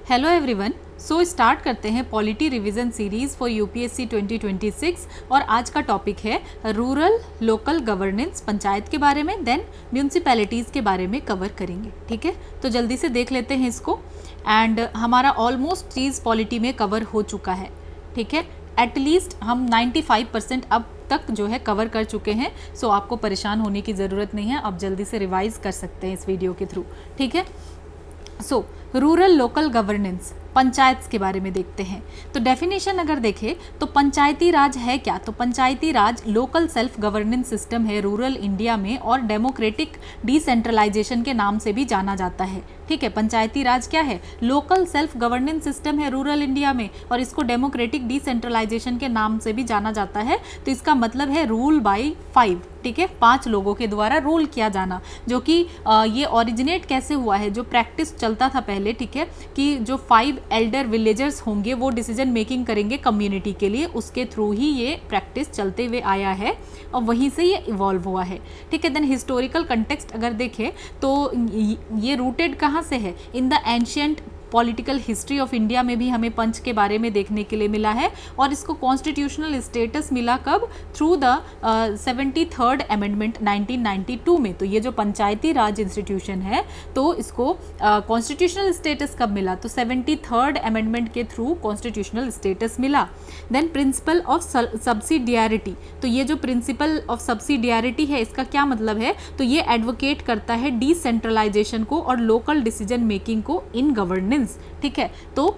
Hello everyone. So start करते हैं polity revision series for UPSC 2026 और आज का टॉपिक है रूरल लोकल गवर्नेंस, पंचायत के बारे में, देन म्यूनसिपैलिटीज़ के बारे में कवर करेंगे। ठीक है, तो जल्दी से देख लेते हैं इसको। एंड हमारा ऑलमोस्ट चीज़ पॉलिटी में कवर हो चुका है। ठीक है, एटलीस्ट हम 95% अब तक जो है कवर कर चुके हैं। सो आपको परेशान होने की ज़रूरत नहीं है, आप जल्दी से रिवाइज कर सकते हैं इस वीडियो के थ्रू। ठीक है, सो रूरल लोकल गवर्नेंस, पंचायत के बारे में देखते हैं। तो डेफिनेशन अगर देखें तो पंचायती राज है क्या? तो पंचायती राज लोकल सेल्फ गवर्नेंस सिस्टम है रूरल इंडिया में और डेमोक्रेटिक डिसेंट्रलाइजेशन के नाम से भी जाना जाता है। ठीक है, पंचायती राज क्या है? लोकल सेल्फ गवर्नेंस सिस्टम है रूरल इंडिया में और इसको डेमोक्रेटिक डिसेंट्रलाइजेशन के नाम से भी जाना जाता है। तो इसका मतलब है रूल बाय 5। ठीक है, 5 लोगों के द्वारा रूल किया जाना, जो कि ये ओरिजिनेट कैसे हुआ है, जो प्रैक्टिस चलता था पहले। ठीक है, कि जो 5 एल्डर विलेजर्स होंगे वो डिसीजन मेकिंग करेंगे कम्युनिटी के लिए, उसके थ्रू ही ये प्रैक्टिस चलते हुए आया है और वहीं से ये इवॉल्व हुआ है। ठीक है, देन हिस्टोरिकल कंटेक्स्ट अगर देखें तो ये रूटेड कहाँ से है? In the ancient political history of India में भी हमें पंच के बारे में देखने के लिए मिला है और इसको कॉन्स्टिट्यूशनल स्टेटस मिला कब? थ्रू द 73rd अमेंडमेंट 1992 में। तो ये जो पंचायती राज इंस्टीट्यूशन है तो इसको कॉन्स्टिट्यूशनल स्टेटस कब मिला? तो 73rd अमेंडमेंट के थ्रू कॉन्स्टिट्यूशनल स्टेटस मिला। देन प्रिंसिपल ऑफ सब्सिडियरिटी, तो ये जो प्रिंसिपल ऑफ सब्सिडियरिटी है इसका क्या मतलब है? तो ये एडवोकेट करता है डिसेंट्रलाइजेशन को और लोकल डिसीजन मेकिंग को इन गवर्नेंस। ठीक है, तो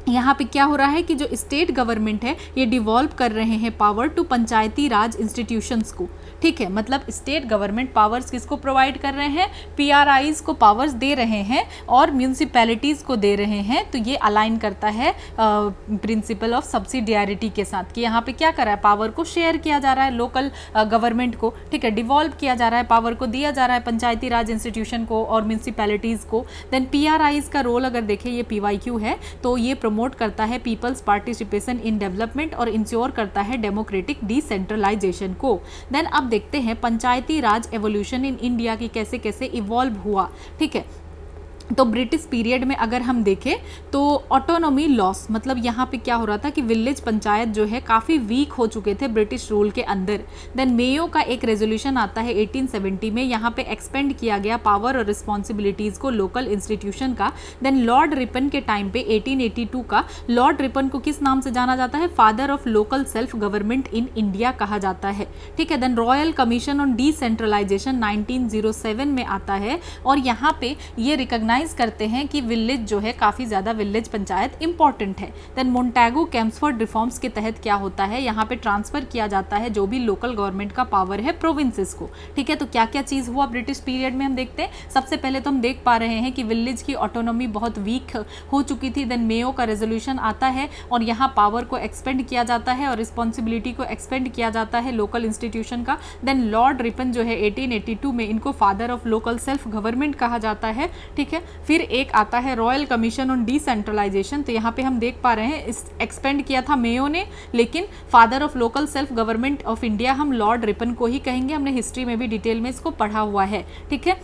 यहाँ पे क्या हो रहा है कि जो स्टेट गवर्नमेंट है ये डिवॉल्व कर रहे हैं power to Panchayati Raj institutions को। ठीक है, मतलब स्टेट गवर्नमेंट पावर्स किसको प्रोवाइड कर रहे हैं? पीआरआईज को पावर्स दे रहे हैं और म्यूनसिपैलिटीज़ को दे रहे हैं। तो ये अलाइन करता है प्रिंसिपल ऑफ सब्सिडियरिटी के साथ कि यहाँ पे क्या कर रहा है? पावर को शेयर किया जा रहा है लोकल गवर्नमेंट को। ठीक है, डिवॉल्व किया जा रहा है, पावर को दिया जा रहा है पंचायती राज इंस्टीट्यूशन को और म्यूनसिपैलिटीज़ को। देन पीआरआईज का रोल अगर देखें, ये पीवाईक्यू है, तो ये प्रमोट करता है पीपल्स पार्टिसिपेशन इन डेवलपमेंट और इंश्योर करता है डेमोक्रेटिक डिसेंट्रलाइजेशन को। देन अब देखते हैं पंचायती राज एवोल्यूशन इन इंडिया की कैसे कैसे इवॉल्व हुआ। ठीक है, तो ब्रिटिश पीरियड में अगर हम देखें तो ऑटोनॉमी लॉस, मतलब यहाँ पे क्या हो रहा था कि विलेज पंचायत जो है काफ़ी वीक हो चुके थे ब्रिटिश रूल के अंदर। देन मेयो का एक रेजोल्यूशन आता है 1870 में, यहाँ पे एक्सपेंड किया गया पावर और रिस्पॉन्सिबिलिटीज़ को लोकल इंस्टीट्यूशन का। देन लॉर्ड रिपन के टाइम पे 1882 का, लॉर्ड रिपन को किस नाम से जाना जाता है? Father of local self government in India कहा जाता है। ठीक है, then royal commission on decentralisation 1907 में आता है और यहाँ पे ये रिकॉग्नाइज करते हैं कि विलेज जो है काफ़ी ज़्यादा विलेज पंचायत इंपॉर्टेंट है। देन मोन्टेगो कैम्सफोर्ड रिफॉर्म्स के तहत क्या होता है? यहाँ पे ट्रांसफर किया जाता है जो भी लोकल गवर्नमेंट का पावर है प्रोविंसेस को। ठीक है, तो क्या क्या चीज़ हुआ ब्रिटिश पीरियड में हम देखते हैं। सबसे पहले तो हम देख पा रहे हैं कि विलेज की ऑटोनॉमी बहुत वीक हो चुकी थी। देन मेयो का रेजोल्यूशन आता है और यहाँ पावर को एक्सपेंड किया जाता है और रिस्पॉन्सिबिलिटी को एक्सपेंड किया जाता है लोकल इंस्टीट्यूशन का। देन लॉर्ड रिपन जो है 1882 में, इनको father of local self government कहा जाता है। ठीक है, फिर एक आता है रॉयल कमीशन ऑन डिसेंट्रलाइजेशन, तो यहाँ पे हम देख पा रहे हैं इस एक्सपेंड किया था मेयो ने, लेकिन father of local self government of India हम लॉर्ड रिपन को ही कहेंगे। हमने हिस्ट्री में भी डिटेल में इसको पढ़ा हुआ है। ठीक है,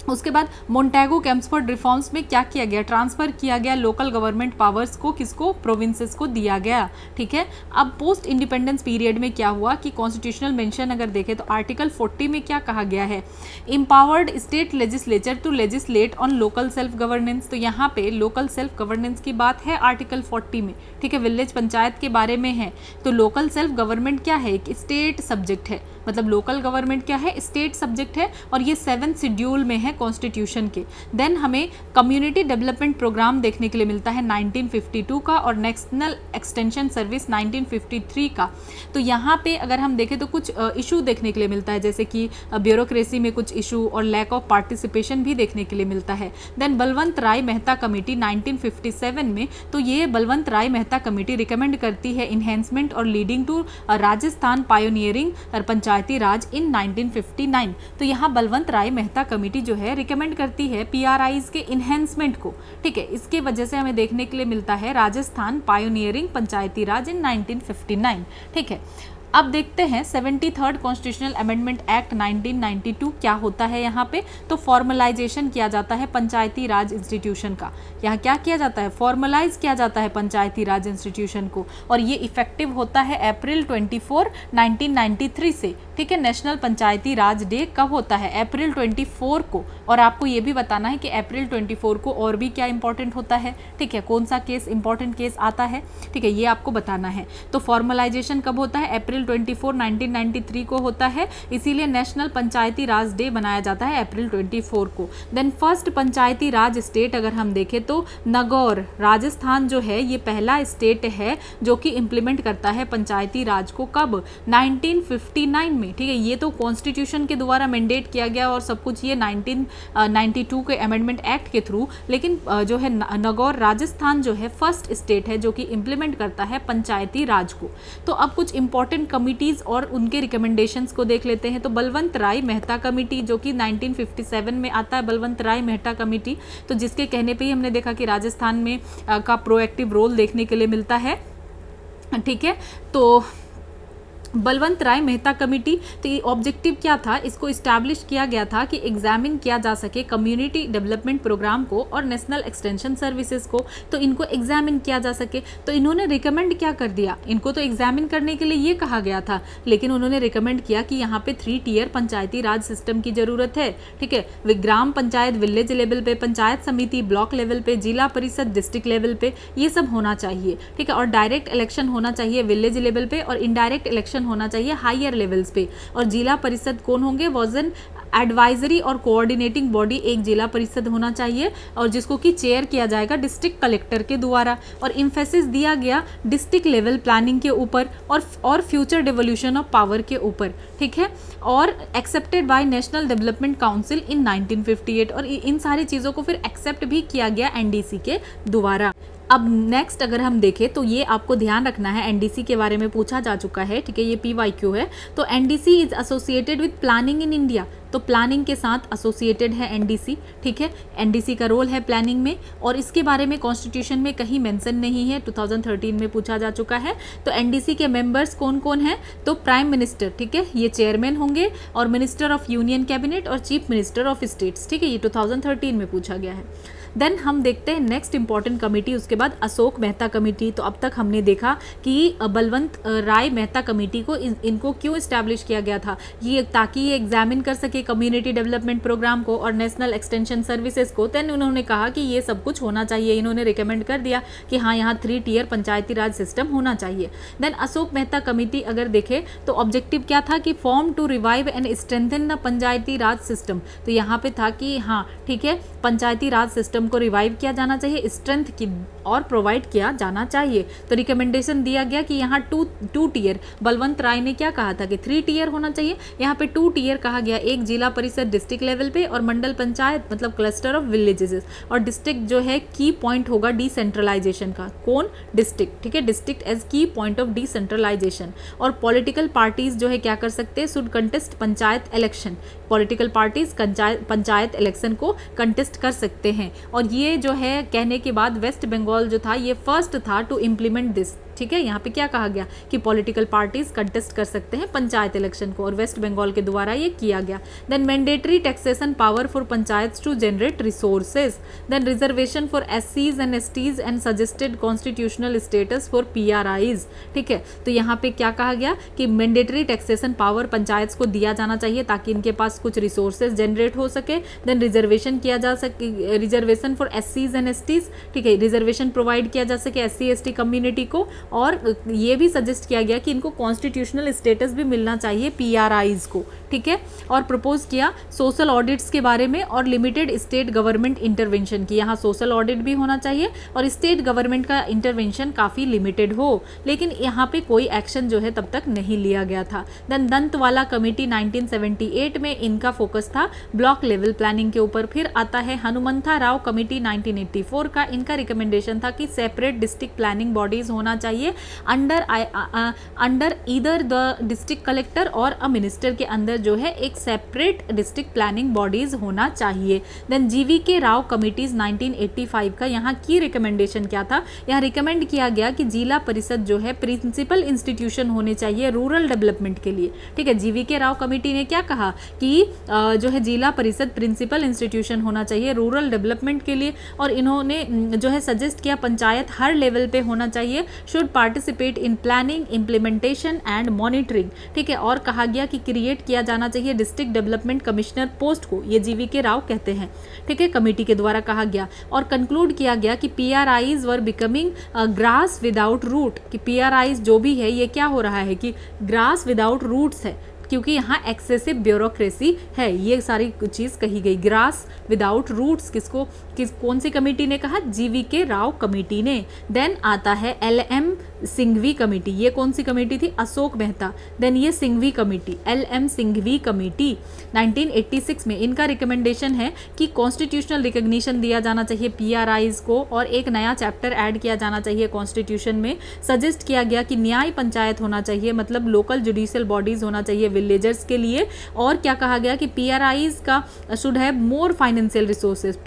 उसके बाद मोन्टेगो कैम्सफोर्ड रिफॉर्म्स में क्या किया गया? ट्रांसफर किया गया लोकल गवर्नमेंट पावर्स को, किसको? प्रोविंसेस को दिया गया। ठीक है, अब पोस्ट इंडिपेंडेंस पीरियड में क्या हुआ कि कॉन्स्टिट्यूशनल मेंशन अगर देखें तो आर्टिकल 40 में क्या कहा गया है? Empowered state legislature to legislate on local self governance. तो यहाँ पे लोकल सेल्फ गवर्नेंस की बात है आर्टिकल 40 में। ठीक है, विलेज पंचायत के बारे में है। तो लोकल सेल्फ गवर्नमेंट क्या है? एक स्टेट सब्जेक्ट है, मतलब लोकल गवर्नमेंट क्या है? स्टेट सब्जेक्ट है और ये 7th शेड्यूल में है कॉन्स्टिट्यूशन के। देन हमें कम्युनिटी डेवलपमेंट प्रोग्राम देखने के लिए मिलता है 1952 का और नेशनल एक्सटेंशन सर्विस 1953 का। तो यहाँ पे अगर हम देखें तो कुछ इशू देखने के लिए मिलता है, जैसे कि ब्यूरोक्रेसी में कुछ इशू और लैक ऑफ पार्टिसिपेशन भी देखने के लिए मिलता है। देन बलवंत राय मेहता कमेटी 1957 में, तो ये बलवंत राय मेहता कमेटी रिकमेंड करती है इन्हेंसमेंट और लीडिंग टू राजस्थान पायोनियरिंग और पंचायती राज इन 1959। तो यहाँ बलवंत राय मेहता कमेटी जो है रिकमेंड करती है पीआरआईज के इन्हेंसमेंट को। ठीक है, इसके वजह से हमें देखने के लिए मिलता है राजस्थान पायोनियरिंग पंचायती राज इन 1959। ठीक है, अब देखते हैं 73rd कॉन्स्टिट्यूशनल अमेंडमेंट एक्ट 1992 क्या होता है। यहाँ पे तो फॉर्मलाइजेशन किया जाता है पंचायती राज इंस्टीट्यूशन का। यहाँ क्या किया जाता है, फॉर्मलाइज किया जाता है पंचायती राज इंस्टीट्यूशन को, और ये इफेक्टिव होता है अप्रैल 24, 1993 से। ठीक है, नेशनल पंचायती राज डे कब होता है, अप्रैल 24 को। और आपको ये भी बताना है कि अप्रैल 24 को और भी क्या इंपॉर्टेंट होता है। ठीक है, कौन सा केस इंपॉर्टेंट केस आता है, ठीक है, ये आपको बताना है। तो फॉर्मलाइजेशन कब होता है, अप्रैल 24, 1993 को होता है, इसीलिए नेशनल पंचायती राज डे बनाया जाता है अप्रैल 24 को। देन फर्स्ट पंचायती राज स्टेट अगर हम देखें तो नागौर राजस्थान जो है ये पहला स्टेट है जो कि इंप्लीमेंट करता है पंचायती राज को। कब, 1959 में। ठीक है, ये तो कॉन्स्टिट्यूशन के द्वारा मैंडेट किया गया और सब कुछ ये 1992 के अमेंडमेंट एक्ट के थ्रू, लेकिन जो है नागौर राजस्थान जो है फर्स्ट स्टेट है जो कि इंप्लीमेंट करता है पंचायती राज को। तो अब कुछ इंपॉर्टेंट कमिटीज और उनके रिकमेंडेशंस को देख लेते हैं। तो बलवंत राय मेहता कमेटी जो कि 1957 में आता है, बलवंत राय मेहता कमेटी, तो जिसके कहने पे ही हमने देखा कि राजस्थान में का प्रोएक्टिव रोल देखने के लिए मिलता है। ठीक है, तो बलवंत राय मेहता कमेटी, तो ये ऑब्जेक्टिव क्या था, इसको इस्टेब्लिश किया गया था कि एग्जामिन किया जा सके कम्युनिटी डेवलपमेंट प्रोग्राम को और नेशनल एक्सटेंशन सर्विसेज को, तो इनको एग्जामिन किया जा सके। तो इन्होंने रिकमेंड क्या कर दिया, इनको तो एग्जामिन करने के लिए ये कहा गया था, लेकिन उन्होंने रिकमेंड किया कि यहाँ पे 3 टियर पंचायती राज सिस्टम की जरूरत है। ठीक है, ग्राम पंचायत विलेज लेवल पे, पंचायत समिति ब्लॉक लेवल पे, जिला परिषद डिस्ट्रिक्ट लेवल पे, ये सब होना चाहिए। ठीक है, और डायरेक्ट इलेक्शन होना चाहिए विलेज लेवल पे, और इनडायरेक्ट इलेक्शन होना चाहिए हायर लेवल्स पे। और जिला परिषद कौन होंगे, वॉजन एडवाइजरी और कोऑर्डिनेटिंग बॉडी एक जिला परिषद होना चाहिए, और जिसको कि चेयर किया जाएगा डिस्ट्रिक्ट कलेक्टर के द्वारा। और इम्फेसिस दिया गया डिस्ट्रिक्ट लेवल प्लानिंग के ऊपर और फ्यूचर डिवोल्यूशन ऑफ पावर के ऊपर। ठीक है, और accepted by National Development Council in 1958, और इन सारी चीज़ों को फिर एक्सेप्ट भी किया गया एनडीसी के द्वारा। अब नेक्स्ट अगर हम देखें तो ये आपको ध्यान रखना है, एनडीसी के बारे में पूछा जा चुका है। ठीक है, ये PYQ है। तो NDC is associated with planning in India, तो प्लानिंग के साथ एसोसिएटेड है एनडीसी। ठीक है, एनडीसी का रोल है प्लानिंग में, और इसके बारे में कॉन्स्टिट्यूशन में कहीं मेंशन नहीं है, 2013 में पूछा जा चुका है। तो एनडीसी के मेंबर्स कौन कौन हैं, तो प्राइम मिनिस्टर, ठीक है, ये चेयरमैन होंगे, और मिनिस्टर ऑफ यूनियन कैबिनेट और चीफ मिनिस्टर ऑफ स्टेट्स। ठीक है, ये 2013 में पूछा गया है। देन हम देखते हैं नेक्स्ट इंपॉर्टेंट कमेटी, उसके बाद अशोक मेहता कमेटी। तो अब तक हमने देखा कि बलवंत राय मेहता कमेटी को इनको क्यों इस्टेब्लिश किया गया था, ये ताकि ये एग्जामिन कर सके कम्युनिटी डेवलपमेंट प्रोग्राम को और नेशनल एक्सटेंशन सर्विसेज को। देन उन्होंने कहा कि ये सब कुछ होना चाहिए, इन्होंने रिकमेंड कर दिया कि हाँ यहाँ 3 टियर पंचायती राज सिस्टम होना चाहिए। देन अशोक मेहता कमेटी अगर देखें तो ऑब्जेक्टिव क्या था कि form to revive and strengthen the Panchayati Raj system. तो यहाँ पे था कि हाँ ठीक है, पंचायती राज सिस्टम को रिवाइव किया जाना चाहिए, स्ट्रेंथ की और प्रोवाइड किया जाना चाहिए। तो रिकमेंडेशन दिया गया कि यहाँ टू टियर, बलवंत राय ने क्या कहा था कि 3 टियर होना चाहिए, यहाँ पे 2 टियर कहा गया, एक जिला परिषद डिस्ट्रिक्ट लेवल पे और मंडल पंचायत मतलब क्लस्टर ऑफ विलेजेस। और डिस्ट्रिक्ट जो है की पॉइंट होगा डिसेंट्रलाइजेशन का, कौन, डिस्ट्रिक्ट। ठीक है, डिस्ट्रिक्ट एज की पॉइंट ऑफ डिसेंट्रलाइजेशन। और पॉलिटिकल पार्टीज जो है क्या कर सकते हैं, should contest panchayat election, political parties panchayat election को कंटेस्ट कर सकते हैं। और ये जो है कहने के बाद वेस्ट बंगाल जो था ये फर्स्ट था टू इम्प्लीमेंट दिस। ठीक है, यहाँ पे क्या कहा गया कि पॉलिटिकल पार्टीज कंटेस्ट कर सकते हैं पंचायत इलेक्शन को, और वेस्ट बंगाल के द्वारा ये किया गया। Then mandatory taxation power for panchayat to generate resources. Then reservation for SCs and STs and suggested constitutional status for PRIs। ठीक है, तो यहाँ पे क्या कहा गया कि मैंडेटरी टैक्सेशन पावर पंचायत को दिया जाना चाहिए ताकि इनके पास कुछ रिसोर्सेज जनरेट हो सके। देन रिजर्वेशन किया जा सके, reservation for SCs and STs। ठीक है, रिजर्वेशन प्रोवाइड किया जा सके SC ST कम्युनिटी को, और ये भी सजेस्ट किया गया कि इनको कॉन्स्टिट्यूशनल स्टेटस भी मिलना चाहिए PRIs को। ठीक है, और प्रपोज किया सोशल ऑडिट्स के बारे में और लिमिटेड स्टेट गवर्नमेंट इंटरवेंशन की, यहाँ सोशल ऑडिट भी होना चाहिए और स्टेट गवर्नमेंट का इंटरवेंशन काफ़ी लिमिटेड हो, लेकिन यहाँ पे कोई एक्शन जो है तब तक नहीं लिया गया था। देन दंतवाला कमेटी 1978 में, इनका फोकस था ब्लॉक लेवल प्लानिंग के ऊपर। फिर आता है हनुमंथा राव कमेटी 1984 का, इनका रिकमेंडेशन था कि सेपरेट डिस्ट्रिक्ट प्लानिंग बॉडीज होना चाहिए चाहिए under either the district collector और अ मिनिस्टर के अंदर जो है एक सेपरेट डिस्ट्रिक्ट प्लानिंग बॉडीज होना चाहिए। देन जीवीके राव कमिटीज 1985 का यहाँ की रिकमेंडेशन क्या था, यहाँ रिकमेंड किया गया कि जिला परिषद जो है प्रिंसिपल इंस्टीट्यूशन होने चाहिए रूरल डेवलपमेंट के लिए। ठीक है, जीवीके राव कमेटी ने क्या कहा कि जो है जिला परिषद प्रिंसिपल इंस्टीट्यूशन होना चाहिए रूरल डेवलपमेंट के लिए, और इन्होंने जो है सजेस्ट किया पंचायत हर लेवल पे होना चाहिए, should participate in planning implementation and monitoring. ठीक है, और कहा गया कि क्रिएट किया जाना चाहिए डिस्ट्रिक्ट डेवलपमेंट कमिश्नर पोस्ट को, ये जीवीके राव कहते हैं। ठीक है, कमेटी के द्वारा कहा गया और कंक्लूड किया गया कि पीआरआईज were becoming grass without root, कि पीआरआईज जो भी है ये क्या हो रहा है कि ग्रास विदाउट रूट्स है, क्योंकि यहाँ एक्सेसिव ब्यूरोक्रेसी है, ये सारी चीज़ कही गई। ग्रास विदाउट रूट्स कौन सी कमेटी ने कहा, जीवीके राव कमेटी ने। देन आता है एलएम सिंघवी कमेटी, ये कौन सी कमेटी थी, अशोक मेहता। देन ये Singhvi committee, LM Singhvi committee 1986 में, इनका रिकमेंडेशन है कि कॉन्स्टिट्यूशनल रिकग्निशन दिया जाना चाहिए पीआरआईज को और एक नया चैप्टर ऐड किया जाना चाहिए कॉन्स्टिट्यूशन में। सजेस्ट किया गया कि न्याय पंचायत होना चाहिए, मतलब लोकल जुडिशियल बॉडीज होना चाहिए विलेजर्स के लिए। और क्या कहा गया कि पीआरआईज का should have more financial resources,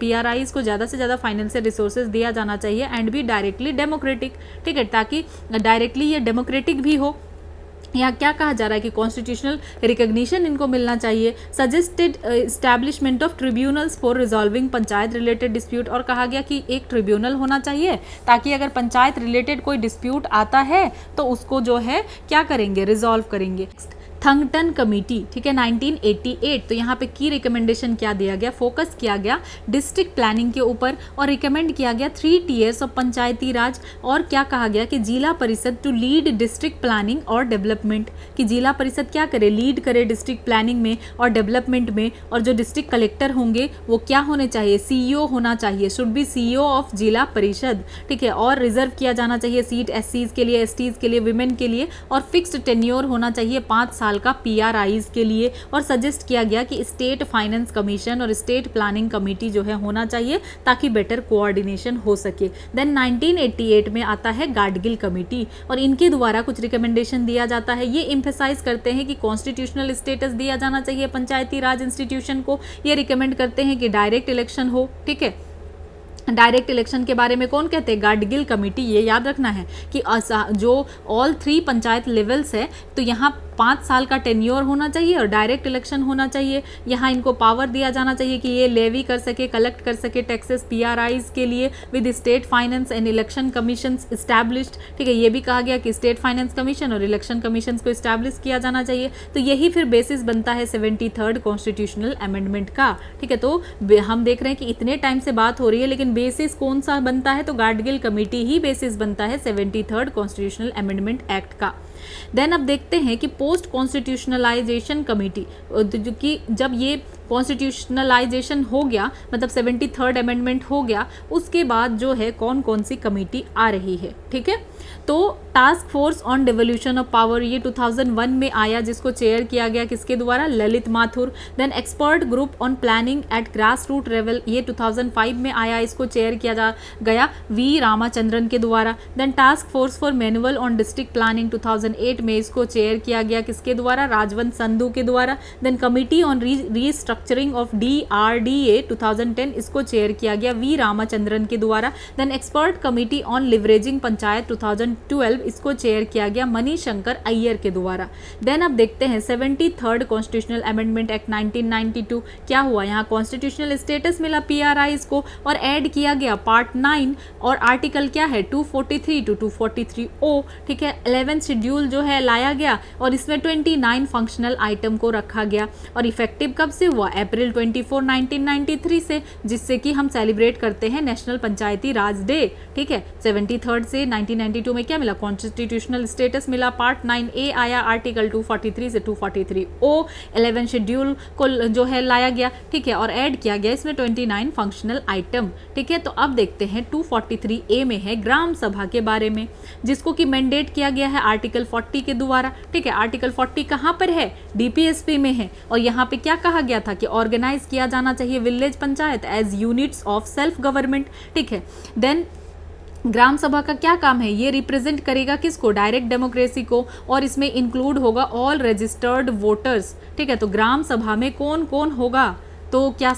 पीआरआईज को ज़्यादा से ज़्यादा फाइनेंशियल रिसोर्सेज दिया जाना चाहिए एंड भी डायरेक्टली डेमोक्रेटिक। ठीक है, ताकि डायरेक्टली ये डेमोक्रेटिक भी हो। यहाँ क्या कहा जा रहा है कि कॉन्स्टिट्यूशनल रिकग्निशन इनको मिलना चाहिए। Suggested establishment of tribunals for resolving panchayat related dispute, और कहा गया कि एक ट्रिब्यूनल होना चाहिए ताकि अगर पंचायत रिलेटेड कोई डिस्प्यूट आता है तो उसको जो है क्या करेंगे, रिजॉल्व करेंगे। थंगटन कमेटी, ठीक है, 1988, तो यहाँ पे की रिकमेंडेशन क्या दिया गया, फोकस किया गया डिस्ट्रिक्ट प्लानिंग के ऊपर और रिकमेंड किया गया 3 टीयर्स ऑफ पंचायती राज। और क्या कहा गया कि जिला परिषद टू लीड डिस्ट्रिक्ट प्लानिंग और डेवलपमेंट, कि जिला परिषद क्या करे, लीड करे डिस्ट्रिक्ट प्लानिंग में और डेवलपमेंट में। और जो डिस्ट्रिक्ट कलेक्टर होंगे वो क्या होने चाहिए, सीईओ होना चाहिए, शुड बी सीईओ ऑफ जिला परिषद। ठीक है, और रिजर्व किया जाना चाहिए सीट एससीज के लिए, एसटीज के लिए, विमेन के लिए, और फिक्स्ड टेन्योर होना चाहिए 5 साल का पीआरआईज के लिए। और सजेस्ट किया गया कि स्टेट फाइनेंस कमीशन और स्टेट प्लानिंग कमेटी जो है होना चाहिए ताकि बेटर कोऑर्डिनेशन हो सके। देन 1988 में आता है गाडगिल कमेटी और इनके द्वारा कुछ रिकमेंडेशन दिया जाता है। ये एम्फेसाइज करते हैं कि कॉन्स्टिट्यूशनल स्टेटस दिया जाना चाहिए पंचायती राज इंस्टीट्यूशन को। ये रिकमेंड करते हैं कि डायरेक्ट इलेक्शन हो। ठीक है, डायरेक्ट इलेक्शन के बारे में कौन कहते हैं, गाडगिल कमेटी। ये याद रखना है कि जो ऑल 3 पंचायत लेवल्स है तो यहाँ 5 साल का टेन्योर होना चाहिए और डायरेक्ट इलेक्शन होना चाहिए। यहाँ इनको पावर दिया जाना चाहिए कि ये लेवी कर सके, कलेक्ट कर सके टैक्सेस पीआरआईज के लिए with state finance and election commission established. ठीक है, ये भी कहा गया कि स्टेट फाइनेंस कमीशन और इलेक्शन कमीशन को इस्टेब्लिश किया जाना चाहिए। तो यही फिर बेसिस बनता है 73rd कॉन्स्टिट्यूशनल अमेंडमेंट का। ठीक है, तो हम देख रहे हैं कि इतने टाइम से बात हो रही है लेकिन बेसिस कौन सा बनता है, तो गाडगिल कमेटी ही बेसिस बनता है 73rd कॉन्स्टिट्यूशनल अमेंडमेंट एक्ट का। देन अब देखते हैं कि पोस्ट कॉन्स्टिट्यूशनलाइजेशन कमेटी, जो कि जब ये कॉन्स्टिट्यूशनलाइजेशन हो गया मतलब 73rd अमेंडमेंट हो गया, उसके बाद जो है कौन कौन सी कमेटी आ रही है। ठीक है, तो task force on devolution of power ये 2001 में आया, जिसको चेयर किया गया किसके द्वारा, Lalit Mathur. Then expert group on planning at grass root level ये 2005 में आया, इसको चेयर किया गया वी रामाचंद्रन के द्वारा। Then task force for manual on district planning 2008 में इसको चेयर किया गया किसके द्वारा, राजवंत संधू के द्वारा। Then committee on restructuring of DRDA 2010 इसको चेयर किया गया वी रामाचंद्रन के द्वारा। Then expert committee on leveraging panchayat 2012 इसको चेयर किया गया मणिशंकर अय्यर के द्वारा। देन अब देखते हैं 73rd कॉन्स्टिट्यूशनल अमेंडमेंट एक्ट 1992 क्या हुआ, यहाँ कॉन्स्टिट्यूशनल स्टेटस मिला पीआरआईज को और ऐड किया गया पार्ट 9 और आर्टिकल क्या है 243 to 243O। ठीक है, 11th शेड्यूल जो है लाया गया और इसमें 29 फंक्शनल आइटम को रखा गया और इफेक्टिव कब से हुआ, अप्रैल 24 1993 से, जिससे कि हम सेलिब्रेट करते हैं नेशनल पंचायती राज डे। ठीक है, 73rd से 1992 में क्या मिला, कॉन्स्टिट्यूशनल स्टेटस मिला, पार्ट 9A आया, आर्टिकल 243 से 243O, 11 शेड्यूल को जो है लाया गया। ठीक है, और ऐड किया गया इसमें 29 फंक्शनल आइटम। ठीक है, तो अब देखते हैं 243A में है ग्राम सभा के बारे में, जिसको कि मैंडेट किया गया है आर्टिकल 40 के द्वारा। ठीक है, आर्टिकल 40 कहाँ पर है, DPSP में है और यहाँ पे क्या कहा गया था कि ऑर्गेनाइज किया जाना चाहिए village panchayat as units of self government. ठीक है, देन ग्राम सभा का क्या काम है, ये रिप्रेजेंट करेगा किसको, डायरेक्ट डेमोक्रेसी को, और इसमें इंक्लूड होगा ऑल रजिस्टर्ड वोटर्स। ठीक है, तो ग्राम सभा में कौन कौन होगा, तो क्या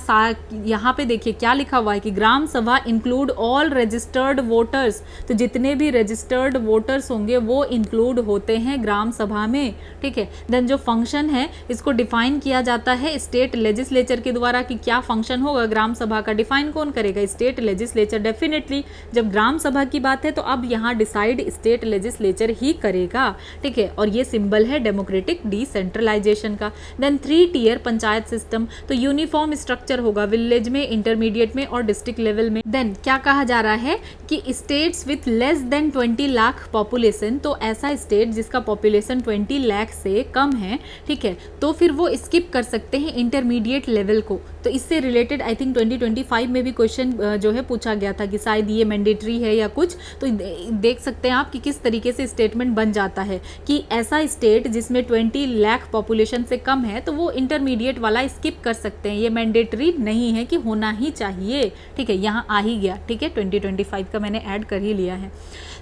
यहाँ पे देखिए क्या लिखा हुआ है कि ग्राम सभा इंक्लूड ऑल रजिस्टर्ड वोटर्स, तो जितने भी रजिस्टर्ड वोटर्स होंगे वो इंक्लूड होते हैं ग्राम सभा में। ठीक है, देन जो फंक्शन है इसको डिफाइन किया जाता है स्टेट लेजिस्लेचर के द्वारा कि क्या फंक्शन होगा ग्राम सभा का, डिफाइन कौन करेगा, स्टेट लेजिस्लेचर। डेफिनेटली जब ग्राम सभा की बात है तो अब यहाँ डिसाइड स्टेट लेजिस्लेचर ही करेगा। ठीक है, और ये सिंबल है डेमोक्रेटिक डिसेंट्रलाइजेशन का। देन 3 टियर पंचायत सिस्टम, तो यूनिफॉर्म स्ट्रक्चर होगा विलेज में, इंटरमीडिएट में और डिस्ट्रिक्ट लेवल में। देन क्या कहा जा रहा है कि states with less than 20 lakh population, तो ऐसा स्टेट जिसका पॉपुलेशन 20 लाख से कम है, ठीक है, तो फिर वो स्किप कर सकते हैं इंटरमीडिएट लेवल को। तो इससे रिलेटेड आई थिंक 2025 में भी क्वेश्चन जो है पूछा गया था कि शायद ये मैंडेटरी है या कुछ, तो देख सकते हैं आप कि किस तरीके से स्टेटमेंट बन जाता है कि ऐसा स्टेट जिसमें 20 लाख पॉपुलेशन से कम है तो वो इंटरमीडिएट वाला स्किप कर सकते हैं, ये मैंडेटरी नहीं है कि होना ही चाहिए। ठीक है, यहाँ आ ही गया। ठीक है, 2025 का मैंने ऐड कर ही लिया है।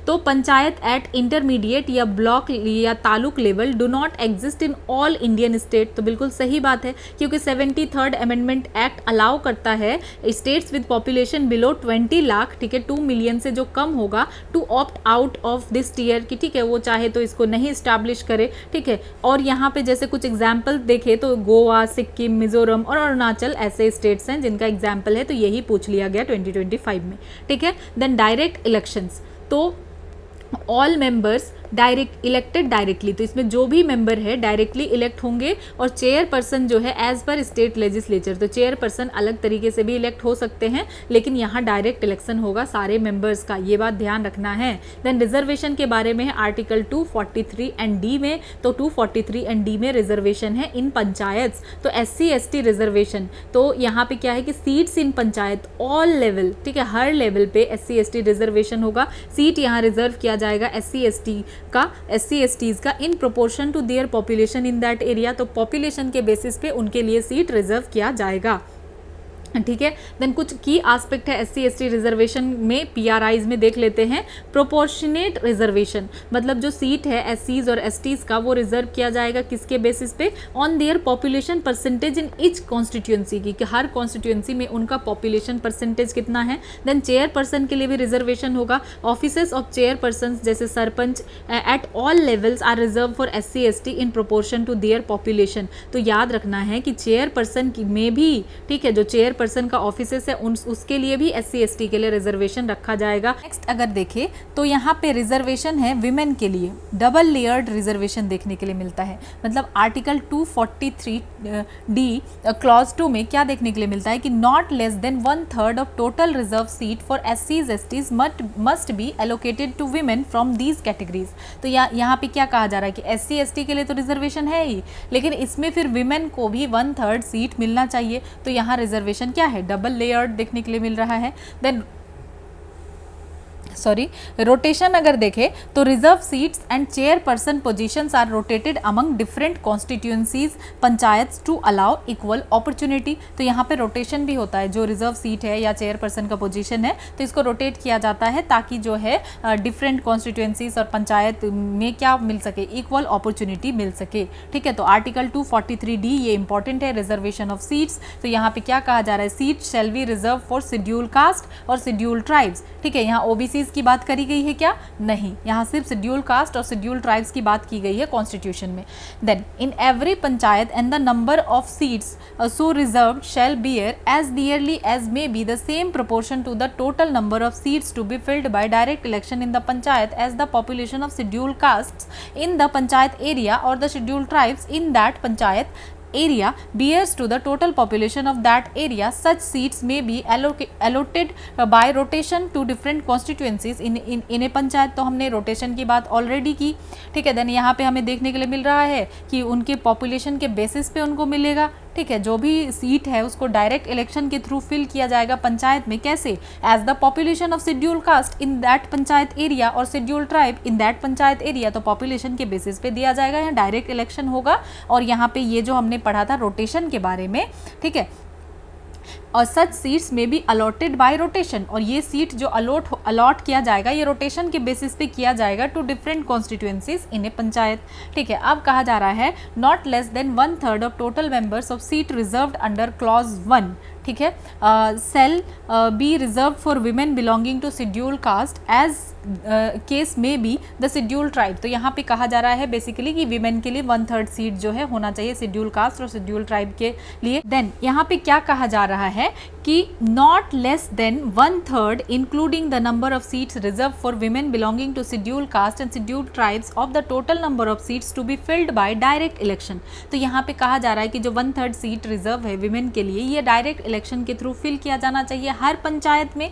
तो पंचायत एट इंटरमीडिएट या ब्लॉक या taluk level do not exist in all Indian state, तो बिल्कुल सही बात है क्योंकि 73rd अमेंडमेंट एक्ट अलाउ करता है states with population below 20 lakh, ठीक है, 2 मिलियन से जो कम होगा, to opt out of this tier की, ठीक है, वो चाहे तो इसको नहीं स्टैब्लिश करे। ठीक है, और यहाँ पे जैसे कुछ एग्जाम्पल देखे तो गोवा, सिक्किम, मिजोरम और अरुणाचल ऐसे स्टेट्स हैं जिनका एग्जाम्पल है, तो यही पूछ लिया गया 2025 में। ठीक है, देन डायरेक्ट इलेक्शंस, तो all members direct elected directly, तो इसमें जो भी मेंबर है डायरेक्टली इलेक्ट होंगे, और चेयरपर्सन जो है एज पर स्टेट लेजिस्लेचर, तो चेयरपर्सन अलग तरीके से भी इलेक्ट हो सकते हैं, लेकिन यहाँ डायरेक्ट इलेक्शन होगा सारे मेंबर्स का, ये बात ध्यान रखना है। देन रिजर्वेशन के बारे में है आर्टिकल 243 एंड डी में, तो 243 एंड डी में रिजर्वेशन है इन पंचायत, तो SC ST रिजर्वेशन, तो यहाँ पे क्या है कि seats in panchayat all level, ठीक है, हर लेवल पे SC ST रिजर्वेशन होगा, सीट यहाँ रिजर्व किया जाएगा SC STs का in proportion to their population in that area, तो पॉपुलेशन के बेसिस पे उनके लिए सीट रिजर्व किया जाएगा। ठीक है, देन कुछ की एस्पेक्ट है SC ST रिजर्वेशन में, PRIs में देख लेते हैं। प्रोपोर्शनेट रिजर्वेशन, मतलब जो सीट है SCs और STs का वो रिजर्व किया जाएगा किसके बेसिस पे, on their population percentage in each constituency की, कि हर कॉन्स्टिट्यूंसी में उनका पॉपुलेशन परसेंटेज कितना है। देन चेयरपर्सन के लिए भी रिजर्वेशन होगा, ऑफिसेस ऑफ चेयरपर्सन जैसे sarpanch at all levels are reserve for SC ST in proportion to their population, तो याद रखना है कि चेयरपर्सन में भी, ठीक है, जो चेयर पर्सन का ऑफिसेस है उसके लिए भी SC ST के लिए रिजर्वेशन रखा जाएगा। नेक्स्ट अगर देखें तो यहाँ पे रिजर्वेशन है विमेन के लिए, डबल लेयर्ड रिजर्वेशन देखने के लिए मिलता है, मतलब आर्टिकल 243D क्लॉज 2 में क्या देखने के लिए मिलता है कि not less than 1/3 of total reserve seat for SCs STs must be allocated to women from these categories. तो यहाँ पे क्या कहा जा रहा है कि SC ST के लिए तो रिजर्वेशन है ही, लेकिन इसमें फिर विमेन को भी 1/3 सीट मिलना चाहिए, तो यहाँ रिजर्वेशन क्या है, डबल लेयर्ड देखने के लिए मिल रहा है। देन रोटेशन अगर देखें तो reserve seats and chairperson positions are rotated among different constituencies panchayats to allow equal opportunity, तो यहाँ पे रोटेशन भी होता है, जो रिजर्व सीट है या चेयरपर्सन का पोजीशन है तो इसको रोटेट किया जाता है ताकि जो है डिफरेंट कॉन्स्टिट्यूएंसीज और पंचायत में क्या मिल सके, इक्वल अपॉर्चुनिटी मिल सके। ठीक है, तो आर्टिकल 243D ये इंपॉर्टेंट है, रिजर्वेशन ऑफ सीट्स, तो यहाँ पे क्या कहा जा रहा है, seat shall be reserve for schedule caste और शेड्यूल ट्राइब्स। ठीक है, यहाँ OBC की बात करी गई है क्या, नहीं, यहाँ सिर्फ शेड्यूल कास्ट और शेड्यूल ट्राइब्स की बात की गई है कॉन्स्टिट्यूशन में। Then in every panchayat and the number of seats so reserved shall bear as nearly as may be the same proportion to the total number of seats to be filled by direct election in the panchayat as the population of schedule castes in the panchayat area और the schedule tribes in that panchayat area bears to the total population of that area. Such seats may be allotted by rotation to different constituencies in a panchayat, तो हमने rotation की बात already की। ठीक है, then यहाँ पे हमें देखने के लिए मिल रहा है कि उनके पॉपुलेशन के बेसिस पे उनको मिलेगा। ठीक है, जो भी सीट है उसको डायरेक्ट इलेक्शन के थ्रू फिल किया जाएगा पंचायत में, कैसे, as the population of schedule caste in that panchayat area और schedule tribe in that panchayat area, तो पॉपुलेशन के बेसिस पे दिया जाएगा, यहाँ डायरेक्ट इलेक्शन होगा। और यहाँ पे ये जो हमने पढ़ा था रोटेशन के बारे में, ठीक है, और सच seats may be allotted by rotation, और ये सीट जो अलॉट किया जाएगा ये रोटेशन के बेसिस पे किया जाएगा to different constituencies in a panchayat. ठीक है, अब कहा जा रहा है not less than 1/3 of total members of seat reserved under clause 1, ठीक है, shall be reserve for women belonging to schedule caste as case may be the schedule tribe. तो यहाँ पे कहा जा रहा है बेसिकली कि वीमेन के लिए 1/3 सीट जो है होना चाहिए शेड्यूल कास्ट और शेड्यूल ट्राइब के लिए। देन यहाँ पे क्या कहा जा रहा है कि not less than 1/3 including the number of seats reserve for women belonging to schedule caste and schedule tribes of the total number of seats to be filled by direct election. तो यहाँ पे कहा जा रहा है कि जो 1/3 सीट रिजर्व है वीमेन के लिए ये डायरेक्ट इलेक्शन के थ्रू फिल किया जाना चाहिए हर पंचायत में।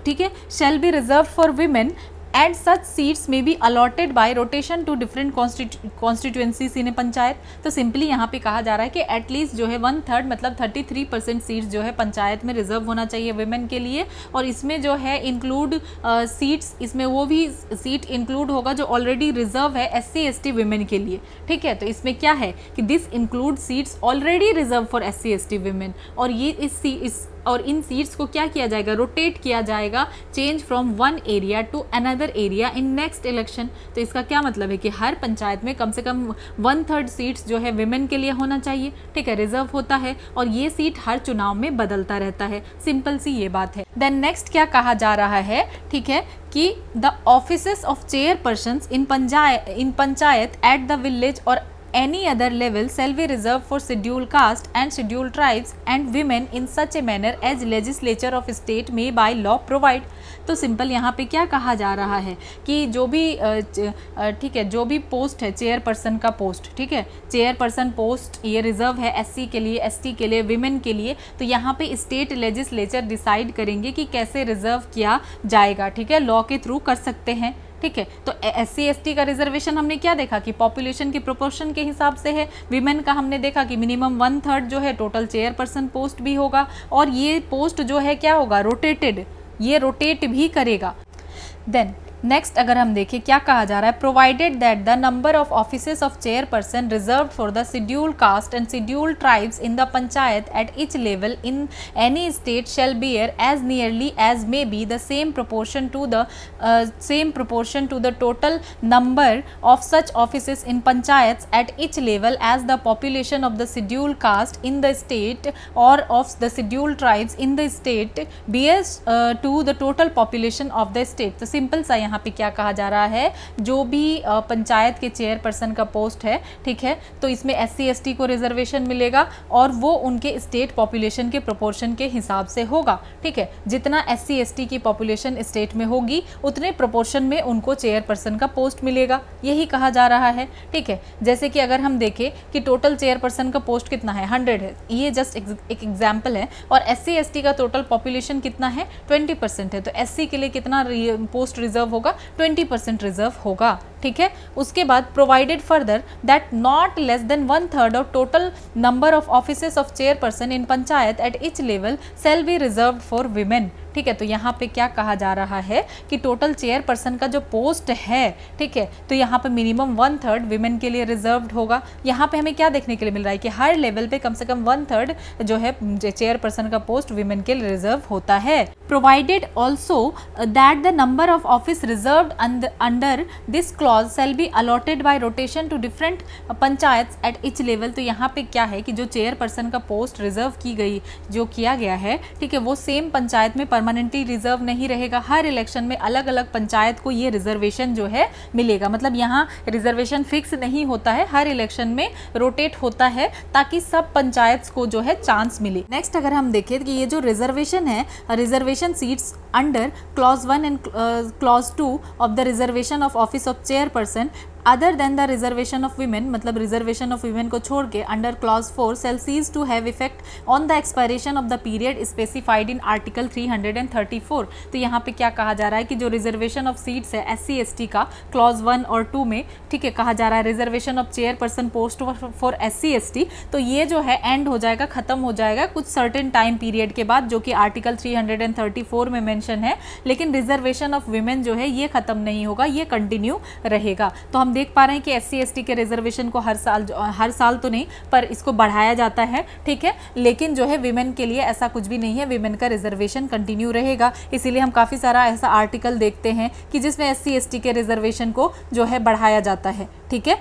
ठीक है, shall be reserve for women and such seats may be allotted by rotation to different constituencies in a panchayat. तो सिंपली यहाँ पे कहा जा रहा है कि एटलीस्ट जो है 1/3 मतलब 33% सीट्स जो है पंचायत में रिजर्व होना चाहिए वुमेन के लिए, और इसमें जो है इंक्लूड सीट्स, इसमें वो भी सीट इंक्लूड होगा जो ऑलरेडी रिजर्व है SC ST वुमेन के लिए। ठीक है, तो इसमें क्या है कि this include seats already reserve for SC ST women, और ये और इन सीट्स को क्या किया जाएगा, रोटेट किया जाएगा, change from one area to another area in next election. तो इसका क्या मतलब है कि हर पंचायत में कम से कम 1/3 सीट्स जो है विमेन के लिए होना चाहिए। ठीक है, रिजर्व होता है और ये सीट हर चुनाव में बदलता रहता है। सिंपल सी ये बात है। देन नेक्स्ट क्या कहा जा रहा है, ठीक है, कि the offices of chairpersons in panchayat at the village और any other level shall be reserved for scheduled caste and scheduled tribes and women in such a manner as legislature of state may by law provide। तो simple यहाँ पे क्या कहा जा रहा है कि जो भी ठीक है, जो भी पोस्ट है चेयरपर्सन का पोस्ट, ठीक है, चेयरपर्सन पोस्ट ये रिजर्व है SC के लिए, ST के लिए, विमेन के लिए। तो यहाँ पे स्टेट लेजिस्लेचर डिसाइड करेंगे कि कैसे रिजर्व किया जाएगा। ठीक है, लॉ के थ्रू कर सकते हैं। ठीक है, तो SC ST का रिजर्वेशन हमने क्या देखा कि पॉपुलेशन की प्रोपोर्शन के हिसाब से है। विमेन का हमने देखा कि मिनिमम 1/3 जो है टोटल चेयरपर्सन पोस्ट भी होगा, और ये पोस्ट जो है क्या होगा, रोटेटेड, ये रोटेट भी करेगा। देन नेक्स्ट अगर हम देखें क्या कहा जा रहा है, provided that the number of offices of chairperson reserved for the schedule caste and schedule tribes in the panchayat at each level in any state shall bear as nearly as may be the same proportion to the total number of such offices in panchayat at each level as the population of the schedule caste in the state और of the schedule tribes in the state bears to the total population of the state. तो simple सा यहाँ पे क्या कहा जा रहा है, जो भी पंचायत के चेयरपर्सन का पोस्ट है, ठीक है, तो इसमें SC ST को रिजर्वेशन मिलेगा और वो उनके स्टेट पॉपुलेशन के प्रोपोर्शन के हिसाब से होगा। ठीक है, जितना SC ST की पॉपुलेशन स्टेट में होगी उतने प्रोपोर्शन में उनको चेयरपर्सन का पोस्ट मिलेगा, यही कहा जा रहा है। ठीक है, जैसे कि अगर हम देखें कि टोटल चेयरपर्सन का पोस्ट कितना है, 100 है, ये जस्ट एक एग्जाम्पल है, और SC ST का टोटल पॉपुलेशन कितना है, 20% है, तो SC के लिए कितना पोस्ट रिजर्व होगा, 20% रिजर्व होगा। ठीक है, उसके बाद provided further that not less than 1/3 of total number of offices of chairperson in panchayat at each level shall be reserved for women. ठीक है, तो यहाँ पे क्या कहा जा रहा है कि टोटल चेयरपर्सन का जो पोस्ट है, ठीक है, तो यहाँ पे मिनिमम 1/3 विमेन के लिए रिजर्व्ड होगा। यहाँ पे हमें क्या देखने के लिए मिल रहा है कि हर लेवल पे कम से कम 1/3 जो है चेयरपर्सन का पोस्ट विमेन के लिए रिजर्व होता है। Provided also that the number of office reserved under this clause shall be allotted by rotation to different panchayat at each level. तो यहाँ पे क्या है कि जो चेयरपर्सन का पोस्ट रिजर्व की गई, जो किया गया है, ठीक है, वो सेम पंचायत में परमानेंटली रिजर्व नहीं रहेगा। हर इलेक्शन में अलग अलग पंचायत को ये रिजर्वेशन जो है मिलेगा, मतलब यहाँ रिजर्वेशन फिक्स नहीं होता है, हर इलेक्शन में रोटेट होता है ताकि सब पंचायत को जो है चांस मिले। नेक्स्ट अगर हम देखें कि ये जो रिजर्वेशन है, reservation seats under clause 1 and clause 2 of the reservation of office of chairperson other than the reservation of women, मतलब रिजर्वेशन ऑफ वीमेन को छोड़ के under clause 4 shall cease to have effect on the expiration of the period specified in article 334। तो यहाँ पे क्या कहा जा रहा है कि जो रिजर्वेशन ऑफ सीट्स है SC ST का क्लॉज 1 और 2 में, ठीक है, कहा जा रहा है reservation of chairperson post for SC ST, तो ये जो है एंड हो जाएगा, खत्म हो जाएगा कुछ सर्टेन टाइम पीरियड के बाद, जो कि आर्टिकल 334 में मेंशन है। लेकिन रिजर्वेशन ऑफ वीमेन जो है ये खत्म नहीं होगा, ये कंटिन्यू रहेगा। तो हम देख पा रहे हैं कि SC/ST के रिजर्वेशन को हर साल तो नहीं पर इसको बढ़ाया जाता है, ठीक है, लेकिन जो है विमेन के लिए ऐसा कुछ भी नहीं है, विमेन का रिजर्वेशन कंटिन्यू रहेगा। इसीलिए हम काफ़ी सारा ऐसा आर्टिकल देखते हैं कि जिसमें SC/ST के रिजर्वेशन को जो है बढ़ाया जाता है, ठीक है।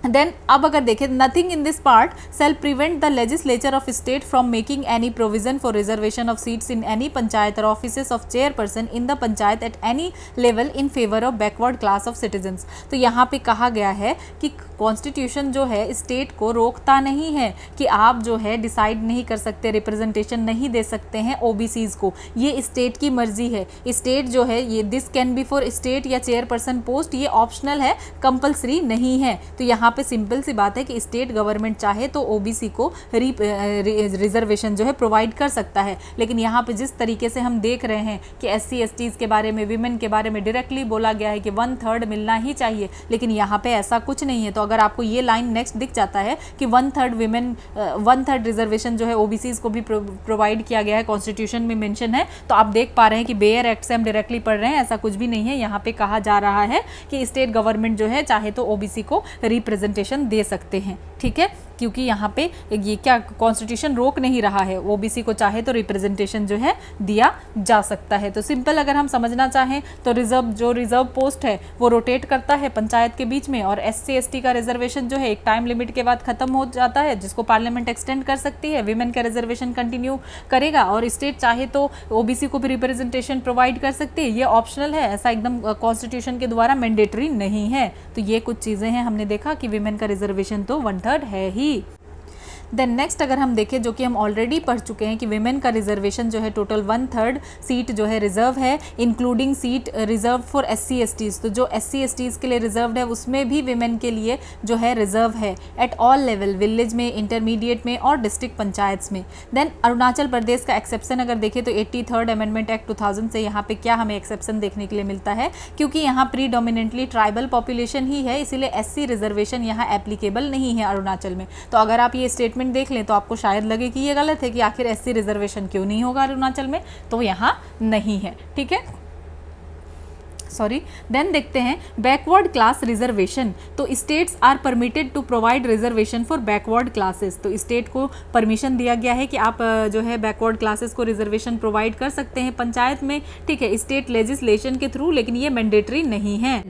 देन अब अगर देखें, nothing in this part shall prevent the legislature of state from making any provision for reservation of seats in any panchayat और offices of chairperson in the panchayat at any level in favour of backward class of citizens. तो यहाँ पे कहा गया है कि constitution जो है स्टेट को रोकता नहीं है कि आप जो है डिसाइड नहीं कर सकते, रिप्रेजेंटेशन नहीं दे सकते हैं OBCs को, ये स्टेट की मर्जी है। स्टेट जो है ये this can be for state या चेयरपर्सन पोस्ट, ये ऑप्शनल है, कंपलसरी नहीं है। तो यहाँ पे सिंपल सी बात है कि स्टेट गवर्नमेंट चाहे तो OBC को रिजर्वेशन जो है प्रोवाइड कर सकता है। लेकिन यहाँ पे जिस तरीके से हम देख रहे हैं कि SC/STs के बारे में, विमेन के बारे में डायरेक्टली बोला गया है कि 1/3 मिलना ही चाहिए, लेकिन यहाँ पे ऐसा कुछ नहीं है। तो अगर आपको ये लाइन नेक्स्ट दिख जाता है कि 1/3 विमेन 1/3 रिजर्वेशन जो है OBCs को भी प्रोवाइड किया गया है, कॉन्स्टिट्यूशन में मेंशन है, तो आप देख पा रहे हैं कि बेयर एक्ट से हम डायरेक्टली पढ़ रहे हैं, ऐसा कुछ भी नहीं है। यहाँ पे कहा जा रहा है कि स्टेट गवर्नमेंट जो है चाहे तो OBC को रिप्रेजेंटेशन दे सकते हैं, ठीक है, क्योंकि यहाँ पे ये क्या कॉन्स्टिट्यूशन रोक नहीं रहा है, OBC को चाहे तो रिप्रेजेंटेशन जो है दिया जा सकता है। तो सिंपल अगर हम समझना चाहें तो रिजर्व पोस्ट है वो रोटेट करता है पंचायत के बीच में, और SC/ST का रिजर्वेशन जो है एक टाइम लिमिट के बाद खत्म हो जाता है, जिसको पार्लियामेंट एक्सटेंड कर सकती है। विमेन का रिजर्वेशन कंटिन्यू करेगा और स्टेट चाहे तो OBC को भी रिप्रेजेंटेशन प्रोवाइड कर सकती है, ये ऑप्शनल है, ऐसा एकदम कॉन्स्टिट्यूशन के द्वारा मैंडेटरी नहीं है। तो ये कुछ चीज़ें हैं, हमने देखा कि विमेन का रिजर्वेशन तो 1/3 है ही। देन नेक्स्ट अगर हम देखें, जो कि हम ऑलरेडी पढ़ चुके हैं कि विमेन का रिजर्वेशन जो है टोटल 1/3 सीट जो है रिजर्व है, including seat reserve for SC/STs। तो जो SC/STs के लिए रिजर्व है उसमें भी विमेन के लिए जो है रिजर्व है एट ऑल लेवल, विलेज में, इंटरमीडिएट में और डिस्ट्रिक्ट पंचायत में। देन अरुणाचल प्रदेश का एक्सेप्शन अगर देखें तो 83rd अमेंडमेंट एक्ट 2000 से यहाँ पे क्या हमें एक्सेप्शन देखने के लिए मिलता है, क्योंकि यहाँ प्रीडोमिनेंटली ट्राइबल पॉपुलेशन ही है, इसीलिए SC रिजर्वेशन यहाँ एप्लीकेबल नहीं है अरुणाचल में। तो अगर आप ये स्टेटमेंट देख लें तो आपको शायद लगे कि ये गलत है कि आखिर SC रिजर्वेशन क्यों नहीं होगा अरुणाचल में, तो यहाँ नहीं है, ठीक है, सॉरी। देन देखते हैं बैकवर्ड क्लास रिजर्वेशन। तो states are permitted to provide reservation for backward classes. तो स्टेट को परमिशन दिया गया है कि आप जो है बैकवर्ड क्लासेस को रिजर्वेशन प्रोवाइड कर सकते हैं पंचायत में, ठीक है, स्टेट लेजिस्लेशन के थ्रू, लेकिन ये मैंडेटरी नहीं है।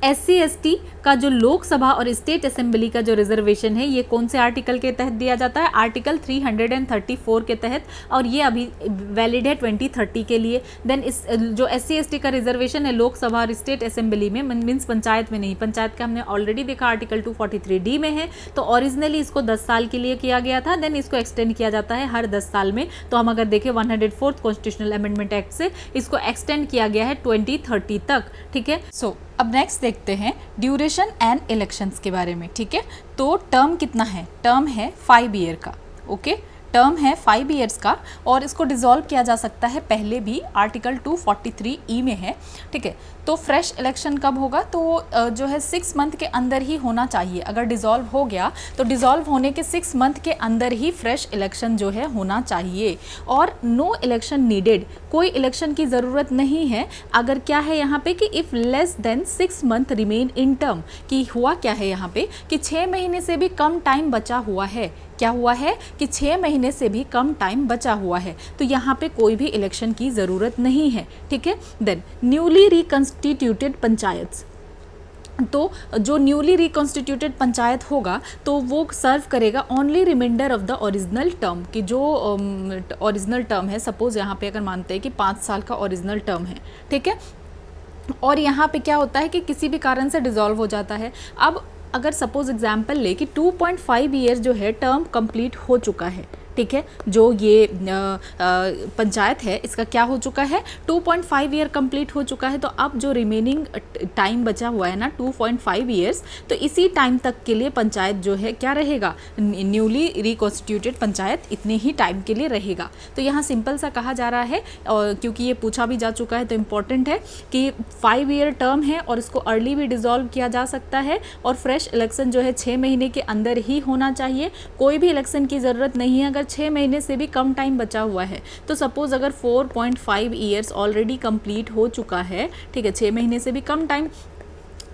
SC/ST का जो लोकसभा और स्टेट असेंबली का जो रिजर्वेशन है ये कौन से आर्टिकल के तहत दिया जाता है, आर्टिकल 334 के तहत, और ये अभी वैलिड है 2030 के लिए। देन इस जो SC/ST का रिजर्वेशन है लोकसभा और स्टेट असेंबली में, मीन्स पंचायत में नहीं, पंचायत का हमने ऑलरेडी देखा आर्टिकल 243D में है। तो ओरिजिनली इसको 10 साल के लिए किया गया था, देन इसको एक्सटेंड किया जाता है हर 10 साल में। तो हम अगर देखें 104th कॉन्स्टिट्यूशनल अमेंडमेंट एक्ट से इसको एक्सटेंड किया गया है 2030 तक, ठीक है। सो अब नेक्स्ट देखते हैं ड्यूरेशन एंड इलेक्शंस के बारे में, ठीक है। तो टर्म कितना है, टर्म है 5 ईयर का, ओके, टर्म है 5 ईयर्स का, और इसको डिसॉल्व किया जा सकता है, पहले भी आर्टिकल 243E में है, ठीक है। तो फ्रेश इलेक्शन कब होगा, तो जो है 6 मंथ के अंदर ही होना चाहिए। अगर डिसॉल्व हो गया तो डिसॉल्व होने के 6 मंथ के अंदर ही फ्रेश इलेक्शन जो है होना चाहिए, और नो इलेक्शन नीडेड, कोई इलेक्शन की ज़रूरत नहीं है। अगर क्या है यहाँ पे कि if less than 6 month remain in term, कि हुआ क्या है यहाँ पे कि 6 महीने से भी कम टाइम बचा हुआ है, क्या हुआ है कि 6 महीने से भी कम टाइम बचा हुआ है, तो यहाँ पे कोई भी इलेक्शन की ज़रूरत नहीं है, ठीक है। देन न्यूली रिकॉन्स्टिट्यूटेड पंचायत, तो जो न्यूली रिकॉन्स्टिट्यूटेड पंचायत होगा तो वो सर्व करेगा only reminder of the original term, कि जो ओरिजिनल टर्म है, सपोज यहाँ पे अगर मानते हैं कि 5 साल का ओरिजिनल टर्म है, ठीक है, और यहाँ पे क्या होता है कि किसी भी कारण से डिसॉल्व हो जाता है। अब अगर सपोज एग्जाम्पल ले कि 2.5 ईयर जो है टर्म कंप्लीट हो चुका है, ठीक है, जो ये पंचायत है इसका क्या हो चुका है, 2.5 ईयर कंप्लीट हो चुका है। तो अब जो रिमेनिंग टाइम बचा हुआ है ना 2.5 ईयर्स, तो इसी टाइम तक के लिए पंचायत जो है क्या रहेगा, न्यूली रिकॉन्स्टिट्यूटेड पंचायत इतने ही टाइम के लिए रहेगा। तो यहाँ सिंपल सा कहा जा रहा है, और क्योंकि ये पूछा भी जा चुका है तो इम्पॉर्टेंट है कि 5 ईयर टर्म है और इसको अर्ली भी डिसॉल्व किया जा सकता है, और फ्रेश इलेक्शन जो है 6 महीने के अंदर ही होना चाहिए, कोई भी इलेक्शन की ज़रूरत नहीं है अगर 6 महीने से भी कम टाइम बचा हुआ है। तो सपोज अगर 4.5 ईयर्स ऑलरेडी कंप्लीट हो चुका है, ठीक है, 6 महीने से भी कम टाइम,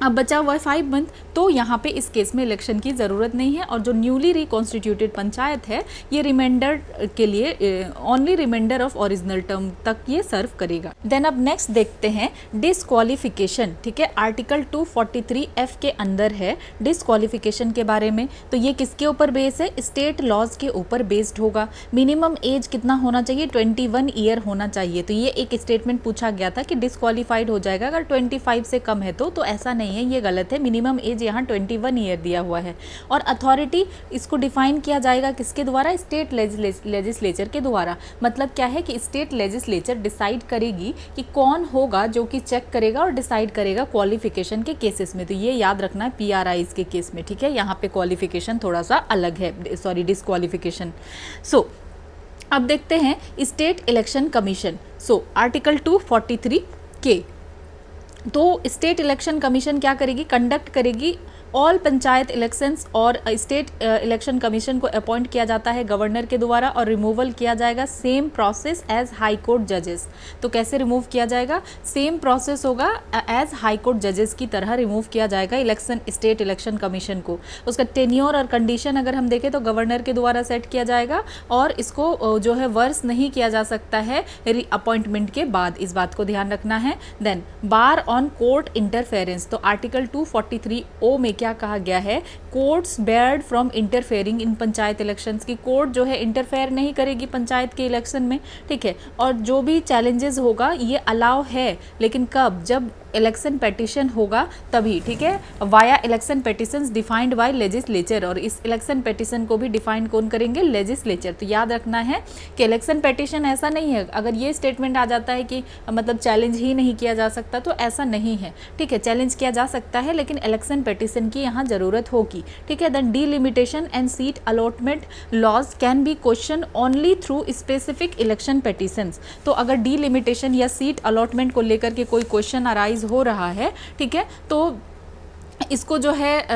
अब बचा हुआ है 5 मंथ, तो यहाँ पे इस केस में इलेक्शन की ज़रूरत नहीं है और जो न्यूली रिकॉन्स्टिट्यूटेड पंचायत है ये रिमाइंडर के लिए only reminder of original term तक ये सर्व करेगा। देन अब नेक्स्ट देखते हैं डिसक्वालिफिकेशन। ठीक है, आर्टिकल 243F के अंदर है डिसक्वालिफिकेशन के बारे में। तो ये किसके ऊपर बेस है? स्टेट लॉज के ऊपर बेस्ड होगा। मिनिमम एज कितना होना चाहिए? 21 ईयर होना चाहिए। तो ये एक स्टेटमेंट पूछा गया था कि डिसक्वालीफाइड हो जाएगा अगर 25 से कम है तो ऐसा नहीं है, ये गलत है। मिनिमम एज यहाँ 21 ईयर दिया हुआ है। और अथॉरिटी इसको डिफाइन किया जाएगा किसके द्वारा? स्टेट लेजिस्लेचर के द्वारा। मतलब क्या है कि स्टेट लेजिस्लेचर डिसाइड करेगी कि कौन होगा जो कि चेक करेगा और डिसाइड करेगा क्वालिफिकेशन के केसेस में। तो ये याद रखना है PRIs के केस में। ठीक है, यहाँ पे क्वालिफिकेशन थोड़ा सा अलग है, सॉरी डिसक्वालिफिकेशन। सो अब देखते हैं state election commission. So article 243K। तो स्टेट इलेक्शन कमीशन क्या करेगी? कंडक्ट करेगी ऑल पंचायत इलेक्शंस और स्टेट इलेक्शन कमीशन को अपॉइंट किया जाता है गवर्नर के द्वारा और रिमूवल किया जाएगा same process as high court जजेस। तो कैसे रिमूव किया जाएगा? सेम प्रोसेस होगा एज हाई कोर्ट जजेस की तरह रिमूव किया जाएगा स्टेट इलेक्शन कमीशन को। उसका टेन्योर और कंडीशन अगर हम देखें तो गवर्नर के द्वारा सेट किया जाएगा और इसको जो है वर्स नहीं किया जा सकता है अपॉइंटमेंट के बाद, इस बात को ध्यान रखना है। Then bar on court interference. तो आर्टिकल 243O में क्या कहा गया है? Courts barred from interfering in panchayat elections की कोर्ट जो है इंटरफेयर नहीं करेगी पंचायत के इलेक्शन में। ठीक है, और जो भी चैलेंजेस होगा ये अलाउ है, लेकिन कब? जब इलेक्शन पेटिशन होगा तभी। ठीक है, via election petitions defined by legislature. और इस इलेक्शन पेटिशन को भी डिफाइन कौन करेंगे? लेजिस्लेचर। तो याद रखना है कि इलेक्शन पेटिशन ऐसा नहीं है, अगर ये स्टेटमेंट आ जाता है कि मतलब चैलेंज ही नहीं किया जा सकता, तो ऐसा नहीं है। ठीक है, चैलेंज किया जा सकता है लेकिन इलेक्शन पेटिशन की यहाँ जरूरत होगी। ठीक है, then delimitation and seat allotment laws can be question only through specific election petitions. तो अगर डिलिमिटेशन या सीट अलॉटमेंट को लेकर के कोई क्वेश्चन अराइज हो रहा है, ठीक है, तो इसको जो है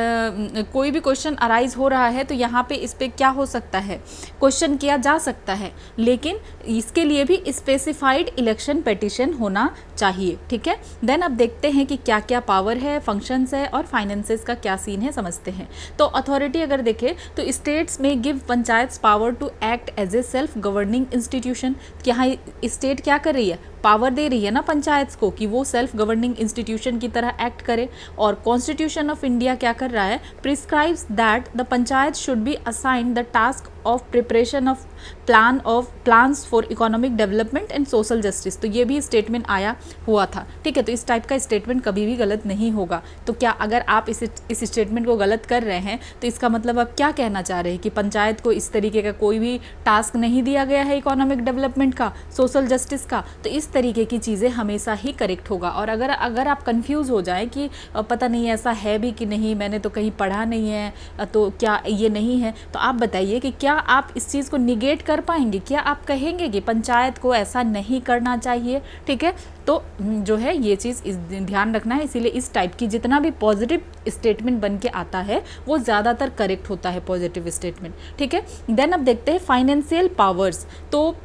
कोई भी क्वेश्चन अराइज हो रहा है तो यहाँ पे इस पे क्या हो सकता है? क्वेश्चन किया जा सकता है, लेकिन इसके लिए भी स्पेसिफाइड इलेक्शन पेटिशन होना चाहिए। ठीक है, देन अब देखते हैं कि क्या क्या पावर है, फंक्शंस है और फाइनेंसेस का क्या सीन है, समझते हैं। तो अथॉरिटी अगर देखें तो states may give panchayat power to act as a self governing institution. यहाँ स्टेट क्या कर रही है? पावर दे रही है ना पंचायत को कि वो सेल्फ गवर्निंग इंस्टीट्यूशन की तरह एक्ट करे। और कॉन्स्टिट्यूशन ऑफ इंडिया क्या कर रहा है? Prescribes that the panchayat should be assign the task of preparation of plans for economic development and social justice. तो ये भी स्टेटमेंट आया हुआ था। ठीक है, तो इस टाइप का स्टेटमेंट कभी भी गलत नहीं होगा। तो क्या अगर आप इस स्टेटमेंट को गलत कर रहे हैं तो इसका मतलब आप क्या कहना चाह रहे हैं कि पंचायत को इस तरीके का कोई भी टास्क नहीं दिया गया है इकोनॉमिक डेवलपमेंट का, सोशल जस्टिस का? तो इस तरीके की चीज़ें हमेशा ही करेक्ट होगा। और अगर आप कंफ्यूज हो जाएं कि पता नहीं ऐसा है भी कि नहीं, मैंने तो कहीं पढ़ा नहीं है, तो क्या ये नहीं है, तो आप बताइए कि क्या आप इस चीज़ को निगेट कर पाएंगे? क्या आप कहेंगे कि पंचायत को ऐसा नहीं करना चाहिए? ठीक है, तो जो है ये चीज़ ध्यान रखना है। इसीलिए इस टाइप की जितना भी पॉजिटिव स्टेटमेंट बन के आता है वो ज़्यादातर करेक्ट होता है, पॉजिटिव स्टेटमेंट। ठीक है, देन अब देखते हैं फाइनेंशियल पावर्स। तो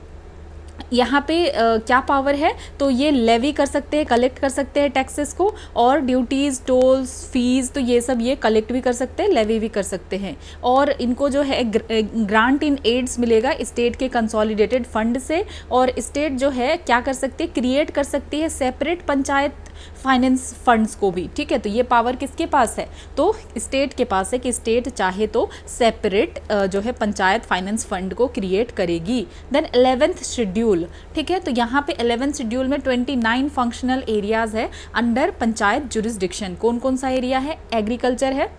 यहाँ पे क्या पावर है? तो ये लेवी कर सकते हैं, कलेक्ट कर सकते हैं टैक्सेस को, और ड्यूटीज़, टोल्स, फीस, तो ये सब ये कलेक्ट भी कर सकते हैं, लेवी भी कर सकते हैं। और इनको जो है ग्रांट इन एड्स मिलेगा स्टेट के कंसोलिडेटेड फंड से। और स्टेट जो है क्या कर सकती है? क्रिएट कर सकती है सेपरेट पंचायत फाइनेंस फंड्स को भी। ठीक है, तो ये पावर किसके पास है? तो स्टेट के पास है कि स्टेट चाहे तो सेपरेट जो है पंचायत फाइनेंस फंड को क्रिएट करेगी। Then 11th schedule. ठीक है, तो यहाँ पे 11th शेड्यूल में 29 फंक्शनल एरियाज है अंडर पंचायत जुरिस्डिक्शन। कौन कौन सा एरिया है? एग्रीकल्चर है